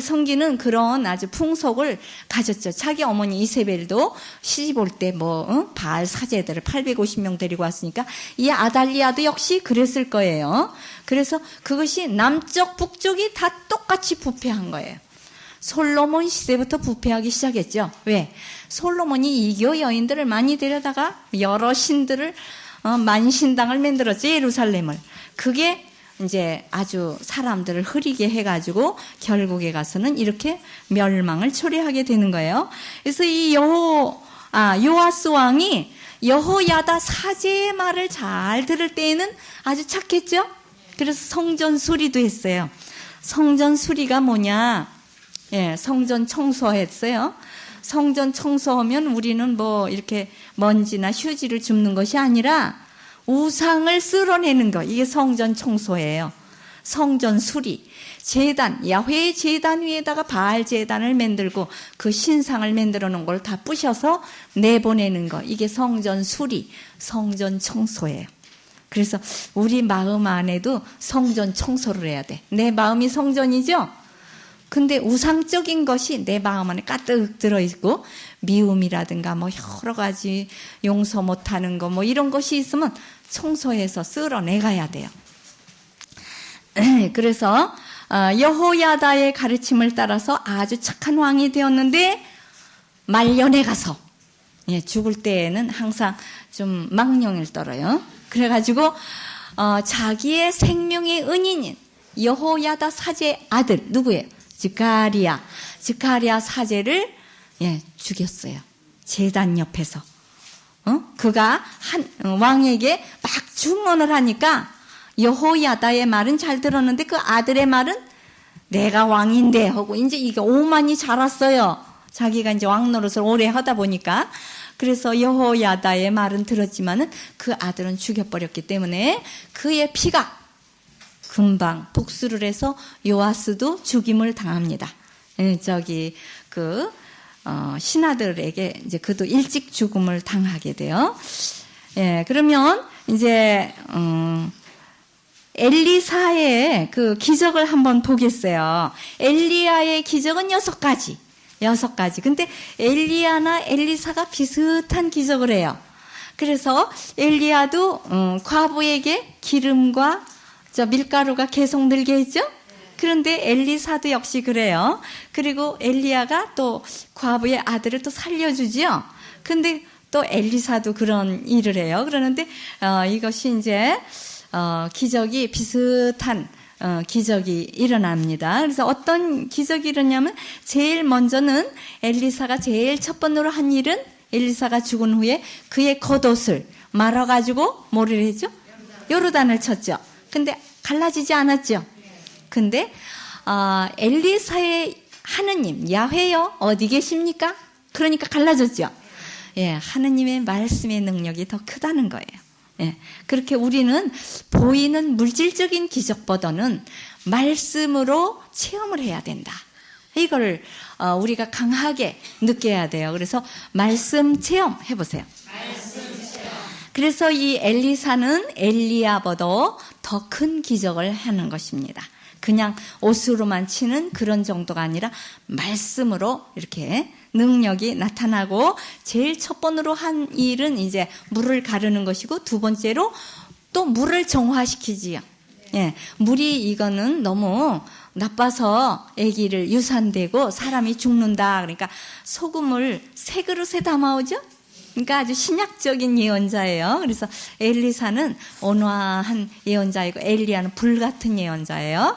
섬기는 그런 아주 풍속을 가졌죠. 자기 어머니 이세벨도 시집 올 때 바알 사제들을 850명 데리고 왔으니까 이 아달리아도 역시 그랬을 거예요. 그래서 그것이 남쪽 북쪽이 다 똑같이 부패한 거예요. 솔로몬 시대부터 부패하기 시작했죠. 왜? 솔로몬이 이교 여인들을 많이 데려다가 여러 신들을 만신당을 만들었죠. 예루살렘을. 그게 이제 아주 사람들을 흐리게 해가지고 결국에 가서는 이렇게 멸망을 초래하게 되는 거예요. 그래서 이 요아스 왕이 여호야다 사제의 말을 잘 들을 때에는 아주 착했죠. 그래서 성전 수리도 했어요. 성전 수리가 뭐냐? 예, 성전 청소했어요. 성전 청소하면 우리는 이렇게 먼지나 휴지를 줍는 것이 아니라 우상을 쓸어내는 거. 이게 성전 청소예요. 성전 수리. 제단, 야훼의 제단 위에다가 바알 제단을 만들고 그 신상을 만들어 놓은 걸 다 부셔서 내보내는 거. 이게 성전 수리, 성전 청소예요. 그래서 우리 마음 안에도 성전 청소를 해야 돼. 내 마음이 성전이죠? 근데 우상적인 것이 내 마음 안에 가득 들어있고 미움이라든가 여러 가지 용서 못하는 거 이런 것이 있으면 청소해서 쓸어내가야 돼요. 그래서 여호야다의 가르침을 따라서 아주 착한 왕이 되었는데 말년에 가서 죽을 때에는 항상 좀 망령을 떨어요. 그래가지고 자기의 생명의 은인인 여호야다 사제의 아들 누구예요? 스가랴 사제를 죽였어요. 제단 옆에서. 그가 왕에게 막 증언을 하니까 여호야다의 말은 잘 들었는데 그 아들의 말은 내가 왕인데 하고 이제 이게 오만이 자랐어요. 자기가 이제 왕 노릇을 오래 하다 보니까. 그래서 여호야다의 말은 들었지만은 그 아들은 죽여버렸기 때문에 그의 피가 금방 복수를 해서 요아스도 죽임을 당합니다. 신하들에게 이제 그도 일찍 죽음을 당하게 돼요. 그러면 이제 엘리사의 그 기적을 한번 보겠어요. 엘리야의 기적은 6가지. 근데 엘리야나 엘리사가 비슷한 기적을 해요. 그래서 엘리야도 과부에게 기름과 밀가루가 계속 늘게 했죠? 그런데 엘리사도 역시 그래요. 그리고 엘리야가 또 과부의 아들을 또 살려주지요. 근데 또 엘리사도 그런 일을 해요. 그러는데 이것이 이제 기적이 비슷한 기적이 일어납니다. 그래서 어떤 기적이 일어나냐면 제일 먼저는 엘리사가 제일 첫 번으로 한 일은 엘리사가 죽은 후에 그의 겉옷을 말아가지고 뭐를 했죠? 요르단을 쳤죠. 근데 갈라지지 않았죠. 근데 엘리사의 하느님 야훼요 어디 계십니까? 그러니까 갈라졌죠. 하느님의 말씀의 능력이 더 크다는 거예요. 그렇게 우리는 보이는 물질적인 기적보다는 말씀으로 체험을 해야 된다. 이걸 우리가 강하게 느껴야 돼요. 그래서 말씀 체험 해보세요. 그래서 이 엘리사는 엘리야보다 더 큰 기적을 하는 것입니다. 그냥 옷으로만 치는 그런 정도가 아니라 말씀으로 이렇게 능력이 나타나고 제일 첫 번으로 한 일은 이제 물을 가르는 것이고 두 번째로 또 물을 정화시키지요. 물이 이거는 너무 나빠서 아기를 유산되고 사람이 죽는다. 그러니까 소금을 3그릇에 담아오죠. 그러니까 아주 신약적인 예언자예요. 그래서 엘리사는 온화한 예언자이고 엘리야는 불같은 예언자예요.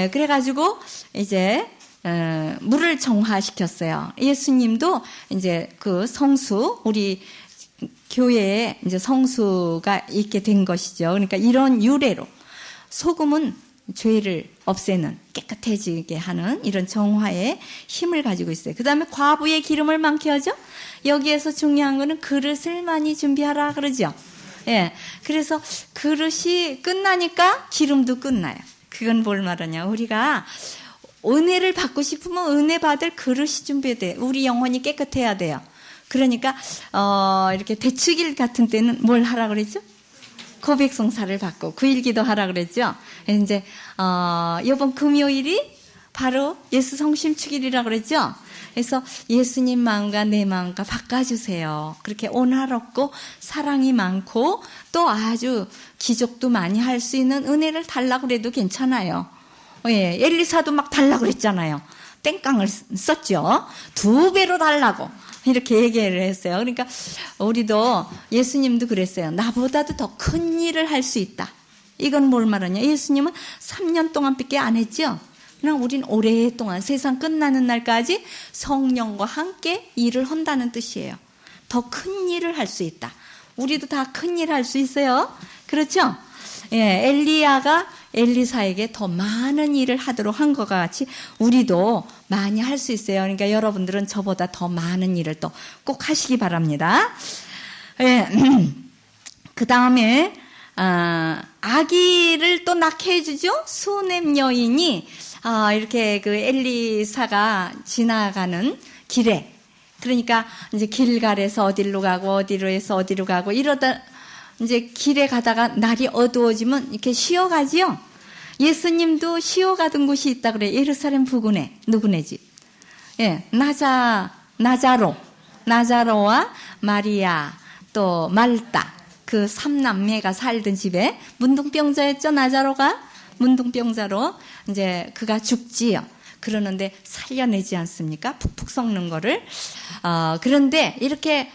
그래가지고 이제 물을 정화시켰어요. 예수님도 이제 그 성수 우리 교회에 이제 성수가 있게 된 것이죠. 그러니까 이런 유래로 소금은 죄를 없애는, 깨끗해지게 하는 이런 정화의 힘을 가지고 있어요. 그 다음에 과부의 기름을 많게 하죠. 여기에서 중요한 거는 그릇을 많이 준비하라 그러죠. 예, 그래서 그릇이 끝나니까 기름도 끝나요. 그건 뭘 말하냐, 우리가 은혜를 받고 싶으면 은혜 받을 그릇이 준비해야 돼요. 우리 영혼이 깨끗해야 돼요. 그러니까 이렇게 대축일 같은 때는 뭘 하라 그랬죠? 고백성사를 받고 구일기도 하라 그랬죠. 이제 이번 금요일이 바로 예수 성심축일이라 그랬죠. 그래서 예수님 마음과 내 마음과 바꿔주세요. 그렇게 온화롭고 사랑이 많고 또 아주 기적도 많이 할 수 있는 은혜를 달라고 그래도 괜찮아요. 예, 엘리사도 막 달라고 그랬잖아요. 땡깡을 썼죠. 2배로 달라고 이렇게 얘기를 했어요. 그러니까 우리도 예수님도 그랬어요. 나보다도 더 큰 일을 할 수 있다. 이건 뭘 말하냐, 예수님은 3년 동안밖에 안 했죠. 그러나 우린 오랫동안 세상 끝나는 날까지 성령과 함께 일을 한다는 뜻이에요. 더 큰 일을 할 수 있다. 우리도 다 큰 일 할 수 있어요. 그렇죠? 예, 엘리야가 엘리사에게 더 많은 일을 하도록 한 것 같이 우리도 많이 할 수 있어요. 그러니까 여러분들은 저보다 더 많은 일을 또 꼭 하시기 바랍니다. 예, 그 다음에 아기를 또 낳게 해주죠. 수넴 여인이 이렇게 그 엘리사가 지나가는 길에, 그러니까 이제 길갈에서 어디로 가고 어디로 해서 어디로 가고 이러다 이제 길에 가다가 날이 어두워지면 이렇게 쉬어가지요. 예수님도 쉬어가던 곳이 있다 그래요. 예루살렘 부근에. 누구네 집? 예, 나자로와 마리아 또 말다, 그 3남매가 살던 집에 문둥병자였죠. 나자로가 문둥병자로 이제 그가 죽지요. 그러는데 살려내지 않습니까? 푹푹 썩는 거를. 그런데 이렇게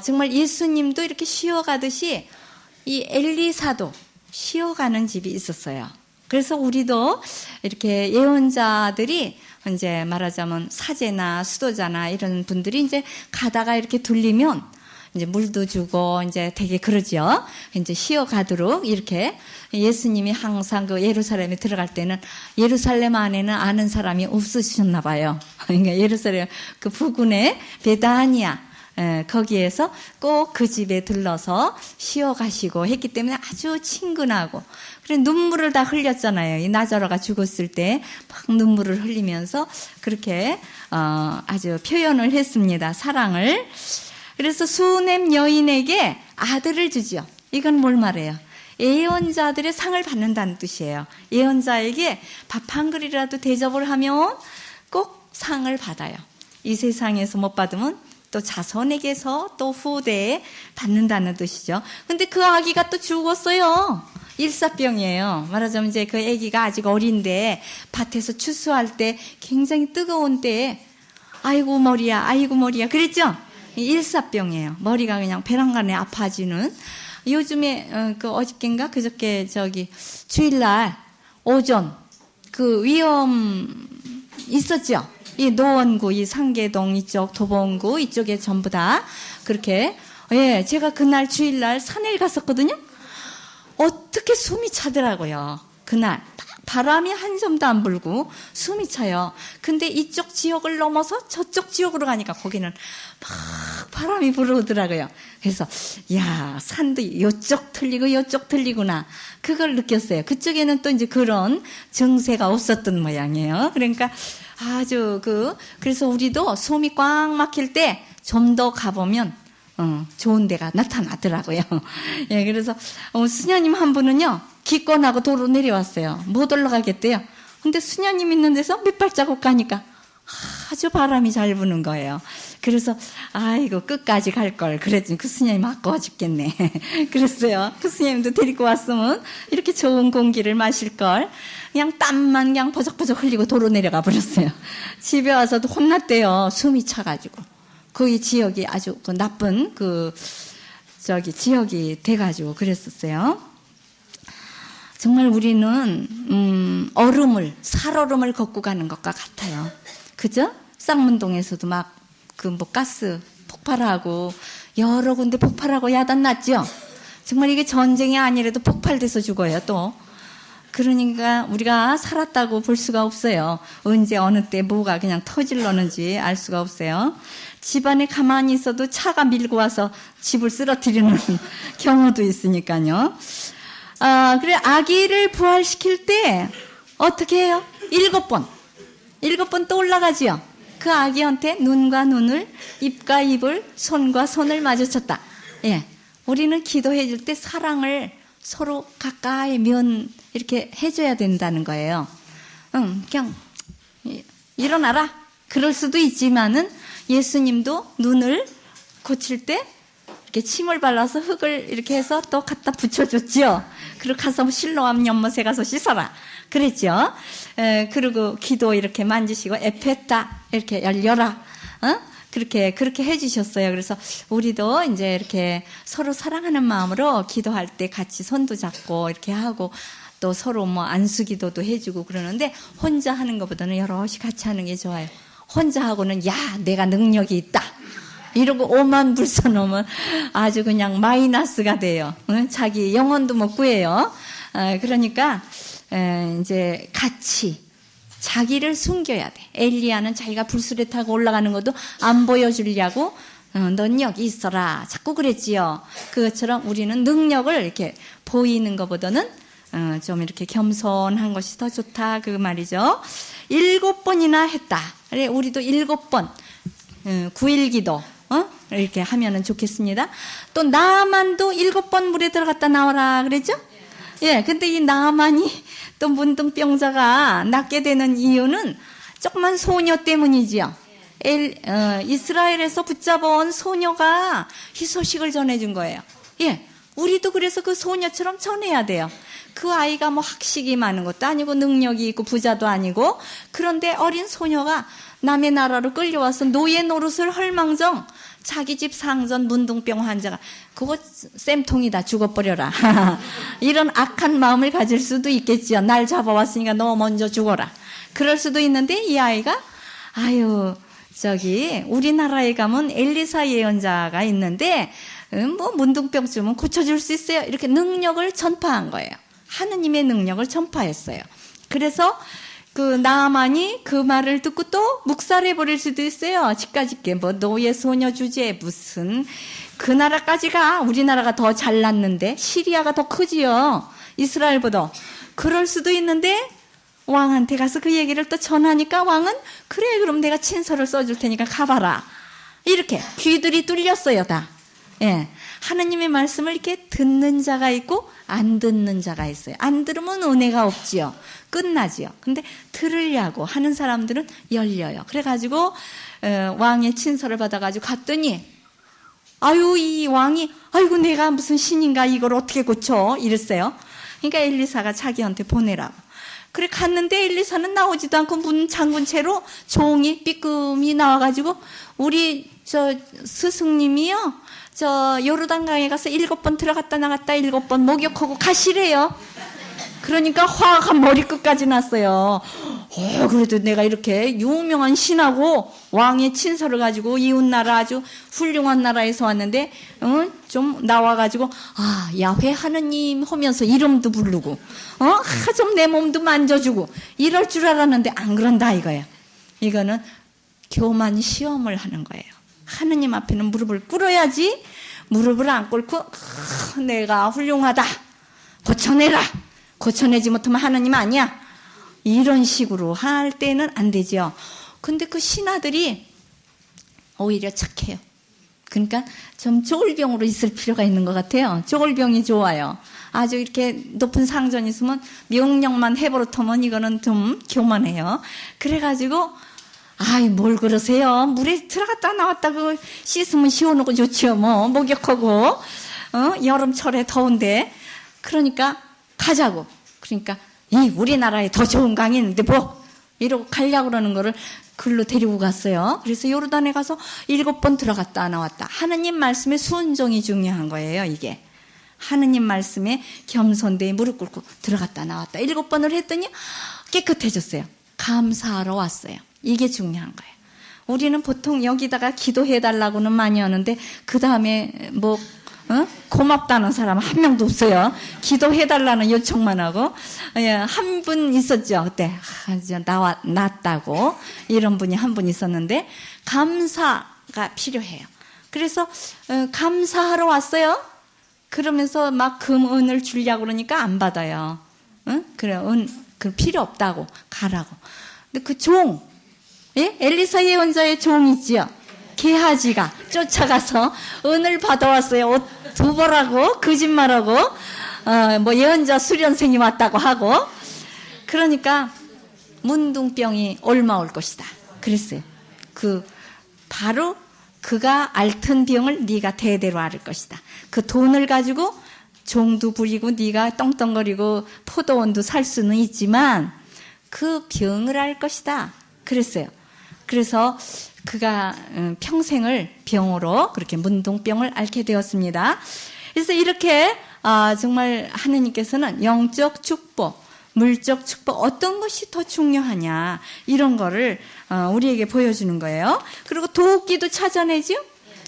정말 예수님도 이렇게 쉬어가듯이 이 엘리사도 쉬어가는 집이 있었어요. 그래서 우리도 이렇게 예언자들이 이제 말하자면 사제나 수도자나 이런 분들이 이제 가다가 이렇게 들리면 이제 물도 주고 이제 되게 그러죠. 이제 쉬어가도록 이렇게 예수님이 항상 그 예루살렘에 들어갈 때는 예루살렘 안에는 아는 사람이 없으셨나 봐요. 그러니까 예루살렘 그 부근에 베다니아, 거기에서 꼭 그 집에 들러서 쉬어가시고 했기 때문에 아주 친근하고, 그래 눈물을 다 흘렸잖아요. 이 나자로가 죽었을 때 막 눈물을 흘리면서 그렇게 아주 표현을 했습니다. 사랑을. 그래서 수넴 여인에게 아들을 주죠. 이건 뭘 말해요? 예언자들의 상을 받는다는 뜻이에요. 예언자에게 밥 한 그릇이라도 대접을 하면 꼭 상을 받아요. 이 세상에서 못 받으면 또 자손에게서 또 후대에 받는다는 뜻이죠. 근데 그 아기가 또 죽었어요. 일사병이에요. 말하자면 이제 그 아기가 아직 어린데 밭에서 추수할 때 굉장히 뜨거운 때에 아이고 머리야 그랬죠? 일사병이에요. 머리가 그냥 배란간에 아파지는. 요즘에 그 어저께인가 그저께 주일날 오전 그 위험 있었죠. 이 노원구, 이 상계동 이쪽, 도봉구 이쪽에 전부 다 그렇게. 예, 제가 그날 주일날 산에 갔었거든요. 어떻게 숨이 차더라고요. 그날 바람이 한 점도 안 불고 숨이 차요. 근데 이쪽 지역을 넘어서 저쪽 지역으로 가니까 거기는 막 바람이 불어오더라고요. 그래서 야, 산도 요쪽 틀리고 요쪽 틀리구나, 그걸 느꼈어요. 그쪽에는 또 이제 그런 증세가 없었던 모양이에요. 그러니까 아주 그래서 우리도 숨이 꽉 막힐 때 좀 더 가보면 좋은 데가 나타나더라고요. 예, 그래서 수녀님 한 분은요, 기권하고 도로 내려왔어요. 못 올라가겠대요. 근데 수녀님 있는 데서 몇 발자국 가니까 아주 바람이 잘 부는 거예요. 그래서 아이고 끝까지 갈 걸 그랬더니 그 스님이 아까워 죽겠네. 그랬어요. 그 스님도 데리고 왔으면 이렇게 좋은 공기를 마실 걸. 그냥 땀만 그냥 버적버적 흘리고 도로 내려가 버렸어요. 집에 와서도 혼났대요. 숨이 차가지고. 거기 지역이 아주 나쁜 지역이 돼가지고 그랬었어요. 정말 우리는 살얼음을 걷고 가는 것과 같아요. 그죠? 쌍문동에서도 막 가스 폭발하고 여러 군데 폭발하고 야단 났죠. 정말 이게 전쟁이 아니라도 폭발돼서 죽어요. 또 그러니까 우리가 살았다고 볼 수가 없어요. 언제 어느 때 뭐가 그냥 터질러는지 알 수가 없어요. 집안에 가만히 있어도 차가 밀고 와서 집을 쓰러뜨리는 경우도 있으니까요. 그래 아기를 부활시킬 때 어떻게 해요? 7번. 7번 또 올라가지요. 그 아기한테 눈과 눈을, 입과 입을, 손과 손을 마주쳤다. 예. 우리는 기도해 줄 때 사랑을 서로 가까이 이렇게 해줘야 된다는 거예요. 그냥 일어나라. 그럴 수도 있지만은 예수님도 눈을 고칠 때 이렇게 침을 발라서 흙을 이렇게 해서 또 갖다 붙여줬죠. 그리고 가서 실로암 연못에 가서 씻어라. 그랬죠. 그리고 기도 이렇게 만지시고 에페타 이렇게 열려라. 그렇게 해주셨어요. 그래서 우리도 이제 이렇게 서로 사랑하는 마음으로 기도할 때 같이 손도 잡고 이렇게 하고 또 서로 뭐 안수기도도 해주고 그러는데 혼자 하는 것보다는 여럿이 같이 하는 게 좋아요. 혼자 하고는 야 내가 능력이 있다 이러고 오만 불서놓으면 아주 그냥 마이너스가 돼요. 자기 영혼도 못 구해요. 그러니까 이제 같이 자기를 숨겨야 돼. 엘리야는 자기가 불수레 타고 올라가는 것도 안 보여주려고 넌 여기 있어라 자꾸 그랬지요. 그것처럼 우리는 능력을 이렇게 보이는 것보다는 좀 이렇게 겸손한 것이 더 좋다 그 말이죠. 7번이나 했다. 그래 우리도 7번 9일기도 이렇게 하면은 좋겠습니다. 또 나만도 7번 물에 들어갔다 나와라 그랬죠? 예, 근데 이 나만이 또 문둥병자가 낫게 되는 이유는 조그만 소녀 때문이지요. 이스라엘에서 붙잡아온 소녀가 희소식을 전해준 거예요. 예, 우리도 그래서 그 소녀처럼 전해야 돼요. 그 아이가 뭐 학식이 많은 것도 아니고 능력이 있고 부자도 아니고 그런데 어린 소녀가 남의 나라로 끌려와서 노예 노릇을 헐망정 자기 집 상전 문둥병 환자가 그거 쌤통이다 죽어버려라 이런 악한 마음을 가질 수도 있겠지요. 날 잡아왔으니까 너 먼저 죽어라 그럴 수도 있는데 이 아이가 아유 저기 우리나라에 가면 엘리사 예언자가 있는데 뭐 문둥병쯤은 고쳐줄 수 있어요. 이렇게 능력을 전파한 거예요. 하느님의 능력을 전파했어요. 그래서 그 나아만이 그 말을 듣고 또 묵살해버릴 수도 있어요. 집까짓게 뭐 노예 소녀 주제에 무슨 그 나라까지가 우리나라가 더 잘났는데 시리아가 더 크지요. 이스라엘보다. 그럴 수도 있는데 왕한테 가서 그 얘기를 또 전하니까 왕은 그래 그럼 내가 친서를 써줄 테니까 가봐라. 이렇게 귀들이 뚫렸어요 다. 예, 하느님의 말씀을 이렇게 듣는 자가 있고 안 듣는 자가 있어요. 안 들으면 은혜가 없지요. 끝나지요. 근데 들으려고 하는 사람들은 열려요. 그래가지고 왕의 친서를 받아가지고 갔더니 아유 이 왕이 아이고 내가 무슨 신인가 이걸 어떻게 고쳐 이랬어요. 그러니까 엘리사가 자기한테 보내라고. 그래 갔는데 엘리사는 나오지도 않고 문 잠근 채로 종이 삐끔이 나와가지고 우리 저 스승님이요 저 요르단강에 가서 7번 들어갔다 나갔다 7번 목욕하고 가시래요. 그러니까 화가 머리끝까지 났어요. 그래도 내가 이렇게 유명한 신하고 왕의 친서를 가지고 이웃나라 아주 훌륭한 나라에서 왔는데 좀 나와가지고 야훼 하느님 하면서 이름도 부르고 좀 내 몸도 만져주고 이럴 줄 알았는데 안 그런다 이거예요. 이거는 교만 시험을 하는 거예요. 하느님 앞에는 무릎을 꿇어야지 무릎을 안 꿇고 내가 훌륭하다 고쳐내라 고쳐내지 못하면 하느님 아니야 이런 식으로 할 때는 안 되죠. 근데 그 신하들이 오히려 착해요. 그러니까 좀 조울병으로 있을 필요가 있는 것 같아요. 조울병이 좋아요. 아주 이렇게 높은 상전이 있으면 명령만 해버릇하면 이거는 좀 교만해요. 그래가지고 아이 뭘 그러세요. 물에 들어갔다 나왔다 그 씻으면 시원하고 좋지요. 뭐 목욕하고 여름철에 더운데 그러니까 가자고. 그러니까 이 우리나라에 더 좋은 강이 있는데 뭐 이러고 가려고 그러는 거를 글로 데리고 갔어요. 그래서 요르단에 가서 7번 들어갔다 나왔다. 하느님 말씀에 순종이 중요한 거예요. 이게 하느님 말씀에 겸손되이 무릎 꿇고 들어갔다 나왔다 7번을 했더니 깨끗해졌어요. 감사하러 왔어요. 이게 중요한 거예요. 우리는 보통 여기다가 기도해달라고는 많이 하는데 그 다음에 뭐 고맙다는 사람 한 명도 없어요. 기도해달라는 요청만 하고. 한 분 있었죠. 그때 낫다고 이런 분이 한 분 있었는데 감사가 필요해요. 그래서 감사하러 왔어요. 그러면서 막 금은을 주려고 그러니까 안 받아요. 그래, 그 필요 없다고 가라고. 근데 그 종, 엘리사 예언자의 종 있지요. 게하지가 쫓아가서 은을 받아왔어요. 옷 두 벌하고 거짓말하고 뭐 예언자 수련생이 왔다고 하고. 그러니까 문둥병이 옮아올 것이다 그랬어요. 바로 그가 앓던 병을 네가 대대로 앓을 것이다. 그 돈을 가지고 종도 부리고 네가 떵떵거리고 포도원도 살 수는 있지만 그 병을 앓을 것이다 그랬어요. 그래서 그가 평생을 병으로 그렇게 문둥병을 앓게 되었습니다. 그래서 이렇게 정말 하느님께서는 영적 축복, 물적 축복 어떤 것이 더 중요하냐 이런 거를 우리에게 보여주는 거예요. 그리고 도끼도 찾아내죠.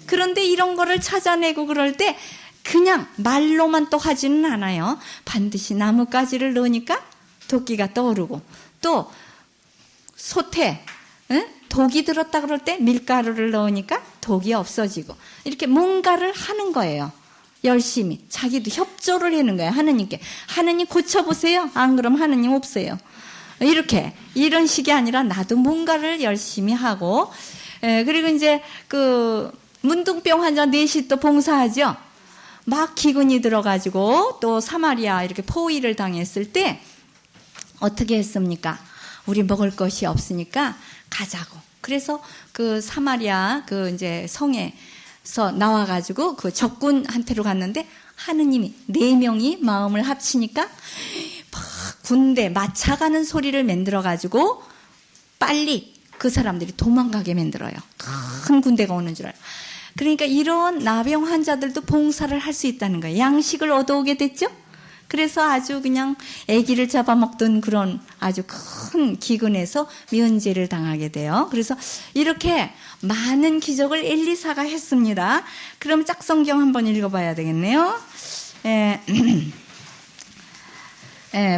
그런데 이런 거를 찾아내고 그럴 때 그냥 말로만 또 하지는 않아요. 반드시 나뭇가지를 넣으니까 도끼가 떠오르고 또 솥에 독이 들었다 그럴 때 밀가루를 넣으니까 독이 없어지고 이렇게 뭔가를 하는 거예요. 열심히 자기도 협조를 하는 거예요. 하느님께. 하느님 고쳐보세요. 안 그럼 하느님 없어요. 이렇게 이런 식이 아니라 나도 뭔가를 열심히 하고 그리고 이제 그 문둥병 환자 넷이 또 봉사하죠. 막 기근이 들어가지고 또 사마리아 이렇게 포위를 당했을 때 어떻게 했습니까? 우리 먹을 것이 없으니까 가자고. 그래서 그 사마리아 그 이제 성에서 나와가지고 그 적군한테로 갔는데 하느님이 4명이 마음을 합치니까 막 군대 마차가는 소리를 만들어가지고 빨리 그 사람들이 도망가게 만들어요. 큰 군대가 오는 줄 알아요. 그러니까 이런 나병 환자들도 봉사를 할 수 있다는 거예요. 양식을 얻어오게 됐죠? 그래서 아주 그냥 아기를 잡아먹던 그런 아주 큰 기근에서 면제를 당하게 돼요. 그래서 이렇게 많은 기적을 엘리사가 했습니다. 그럼 짝성경 한번 읽어봐야 되겠네요.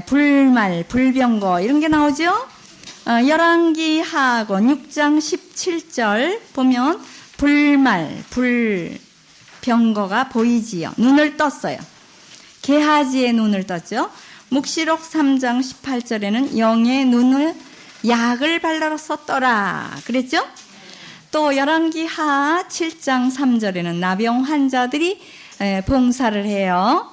불말, 불병거 이런 게 나오죠. 열왕기 하권 6장 17절 보면 불말, 불병거가 보이지요. 눈을 떴어요. 게하지의 눈을 떴죠. 묵시록 3장 18절에는 영의 눈을 약을 발라서 떠라 그랬죠. 또 열왕기 하 7장 3절에는 나병 환자들이 봉사를 해요.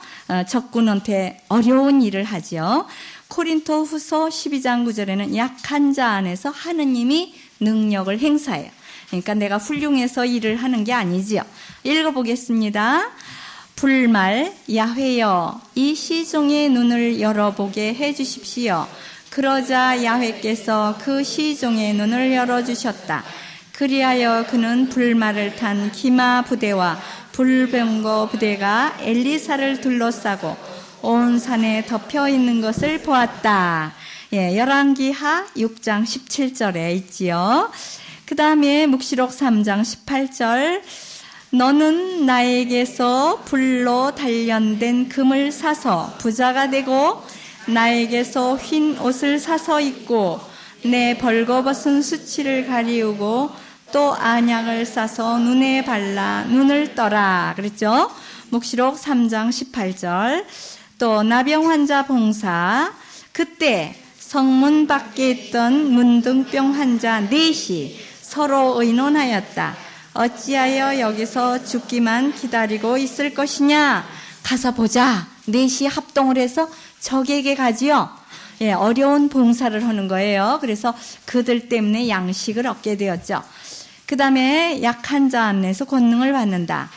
적군한테 어려운 일을 하죠. 코린토 후서 12장 9절에는 약한 자 안에서 하느님이 능력을 행사해요. 그러니까 내가 훌륭해서 일을 하는 게 아니지요. 읽어보겠습니다. 불말 야훼여 이 시종의 눈을 열어보게 해주십시오. 그러자 야훼께서 그 시종의 눈을 열어주셨다. 그리하여 그는 불말을 탄 기마 부대와 불병거 부대가 엘리사를 둘러싸고 온 산에 덮여 있는 것을 보았다. 열왕기하 6장 17절에 있지요. 그 다음에 묵시록 3장 18절 너는 나에게서 불로 단련된 금을 사서 부자가 되고 나에게서 흰 옷을 사서 입고 내 벌거벗은 수치를 가리우고 또 안약을 싸서 눈에 발라 눈을 떠라 그랬죠. 묵시록 3장 18절 또 나병 환자 봉사 그때 성문 밖에 있던 문둥병 환자 넷이 서로 의논하였다. 어찌하여 여기서 죽기만 기다리고 있을 것이냐. 가서 보자. 넷이 합동을 해서 적에게 가지요. 어려운 봉사를 하는 거예요. 그래서 그들 때문에 양식을 얻게 되었죠. 그 다음에 약한 자 안에서 권능을 받는다.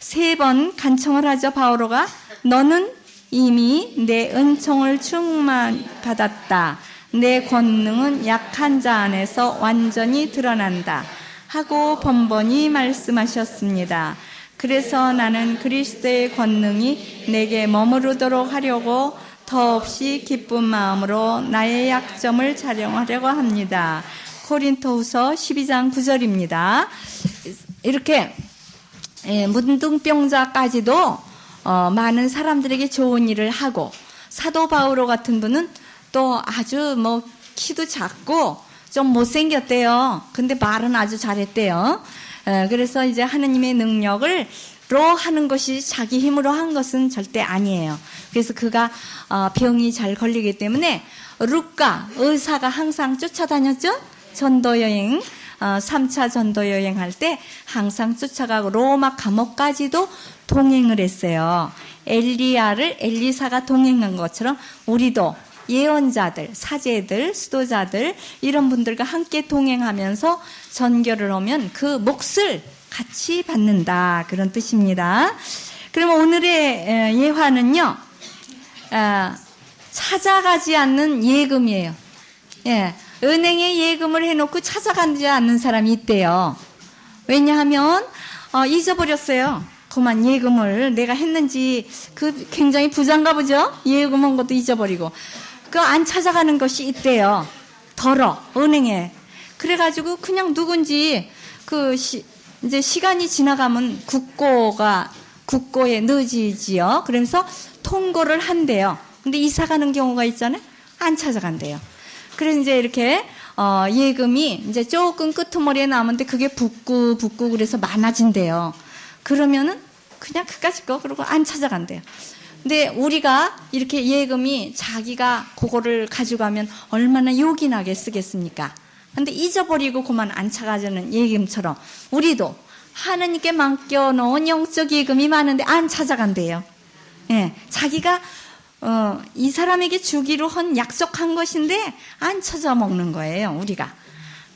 3번 간청을 하죠. 바오로가 너는 이미 내 은총을 충만 받았다. 내 권능은 약한 자 안에서 완전히 드러난다. 하고 번번이 말씀하셨습니다. 그래서 나는 그리스도의 권능이 내게 머무르도록 하려고 더없이 기쁜 마음으로 나의 약점을 자령하려고 합니다. 코린토후서 12장 9절입니다. 이렇게 문둥병자까지도 많은 사람들에게 좋은 일을 하고, 사도 바오로 같은 분은 또 아주 뭐 키도 작고 좀 못생겼대요. 근데 말은 아주 잘했대요. 그래서 이제 하느님의 능력을 로 하는 것이 자기 힘으로 한 것은 절대 아니에요. 그래서 그가 병이 잘 걸리기 때문에 루카 의사가 항상 쫓아다녔죠. 전도 여행 3차 전도 여행할 때 항상 쫓아가고 로마 감옥까지도 동행을 했어요. 엘리야를 엘리사가 동행한 것처럼 우리도 예언자들, 사제들, 수도자들 이런 분들과 함께 동행하면서 전결을 하면 그 몫을 같이 받는다, 그런 뜻입니다. 그러면 오늘의 예화는요, 찾아가지 않는 예금이에요. 예, 은행에 예금을 해놓고 찾아가지 않는 사람이 있대요. 왜냐하면 잊어버렸어요. 그만 예금을 내가 했는지. 그 굉장히 부자인가 보죠. 예금한 것도 잊어버리고 그 안 찾아가는 것이 있대요. 은행에. 그래가지고 그냥 누군지 이제 시간이 지나가면 국고에 넣어지지요. 그러면서 통고를 한대요. 근데 이사 가는 경우가 있잖아요. 안 찾아간대요. 그래서 이제 이렇게 예금이 이제 조금 끄트머리에 남은데 그게 붓고 그래서 많아진대요. 그러면은 그냥 그까짓 거 그러고 안 찾아간대요. 근데 우리가 이렇게 예금이 자기가 그거를 가져가면 얼마나 요긴하게 쓰겠습니까? 근데 잊어버리고 그만 안 찾아가는 예금처럼 우리도 하느님께 맡겨놓은 영적 예금이 많은데 안 찾아간대요. 예, 자기가 이 사람에게 주기로 약속한 것인데 안 찾아먹는 거예요, 우리가.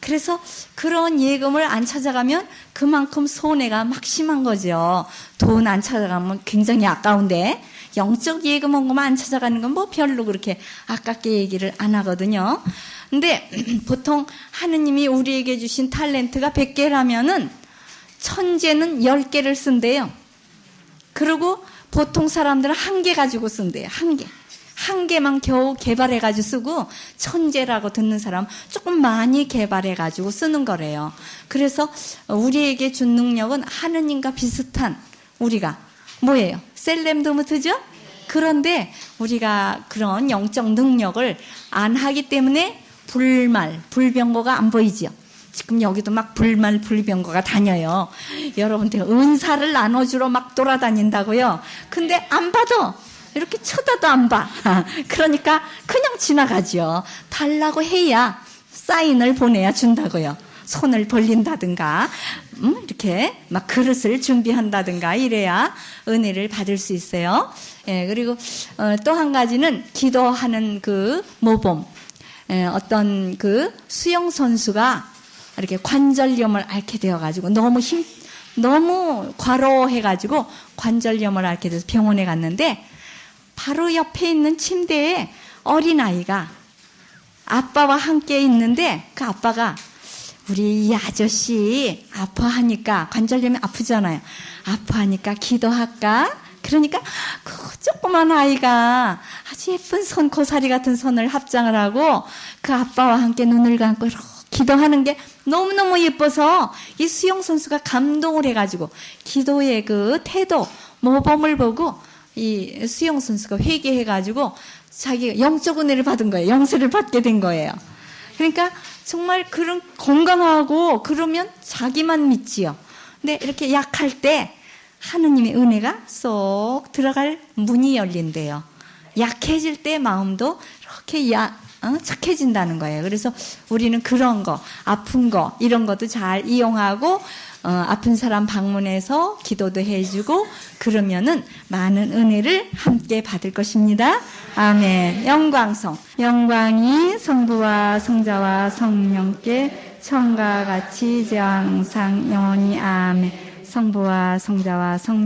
그래서 그런 예금을 안 찾아가면 그만큼 손해가 막 심한 거죠. 돈 안 찾아가면 굉장히 아까운데 영적 예금 온 것만 안 찾아가는 건 뭐 별로 그렇게 아깝게 얘기를 안 하거든요. 근데 보통 하느님이 우리에게 주신 탤런트가 100개라면은 천재는 10개를 쓴대요. 그리고 보통 사람들은 1개 가지고 쓴대요. 1개. 1개만 겨우 개발해가지고 쓰고, 천재라고 듣는 사람 조금 많이 개발해가지고 쓰는 거래요. 그래서 우리에게 준 능력은 하느님과 비슷한, 우리가 뭐예요? 셀렘드무트죠? 그런데 우리가 그런 영적 능력을 안 하기 때문에 불병거가 안 보이지요. 지금 여기도 막 불병거가 다녀요. 여러분들 은사를 나눠주러 막 돌아다닌다고요. 근데 안 받아. 이렇게 쳐다도 안 봐. 그러니까 그냥 지나가죠. 달라고 해야 사인을 보내야 준다고요. 손을 벌린다든가 이렇게 막 그릇을 준비한다든가 이래야 은혜를 받을 수 있어요. 예, 그리고 또 한 가지는 기도하는 그 모범. 어떤 그 수영 선수가 이렇게 관절염을 앓게 되어가지고 너무 과로해가지고 관절염을 앓게 돼서 병원에 갔는데 바로 옆에 있는 침대에 어린아이가 아빠와 함께 있는데 그 아빠가 우리 이 아저씨 아파하니까 관절염이 아프잖아요. 아파하니까 기도할까? 그러니까 그 조그만 아이가 아주 예쁜 고사리 같은 손을 합장을 하고 그 아빠와 함께 눈을 감고 이렇게 기도하는 게 너무너무 예뻐서 이 수영 선수가 감동을 해가지고 기도의 그 태도, 모범을 보고 이 수영 선수가 회개해가지고 자기 영적 은혜를 받은 거예요. 영세를 받게 된 거예요. 그러니까 정말 그런 건강하고 그러면 자기만 믿지요. 근데 이렇게 약할 때 하느님의 은혜가 쏙 들어갈 문이 열린대요. 약해질 때 마음도 이렇게 착해진다는 거예요. 그래서 우리는 그런 거, 아픈 거, 이런 것도 잘 이용하고, 아픈 사람 방문해서 기도도 해주고, 그러면은 많은 은혜를 함께 받을 것입니다. 아멘. 영광이 성부와 성자와 성령께 처음과 같이 이제 항상 영원히 아멘. 성부와 성자와 성령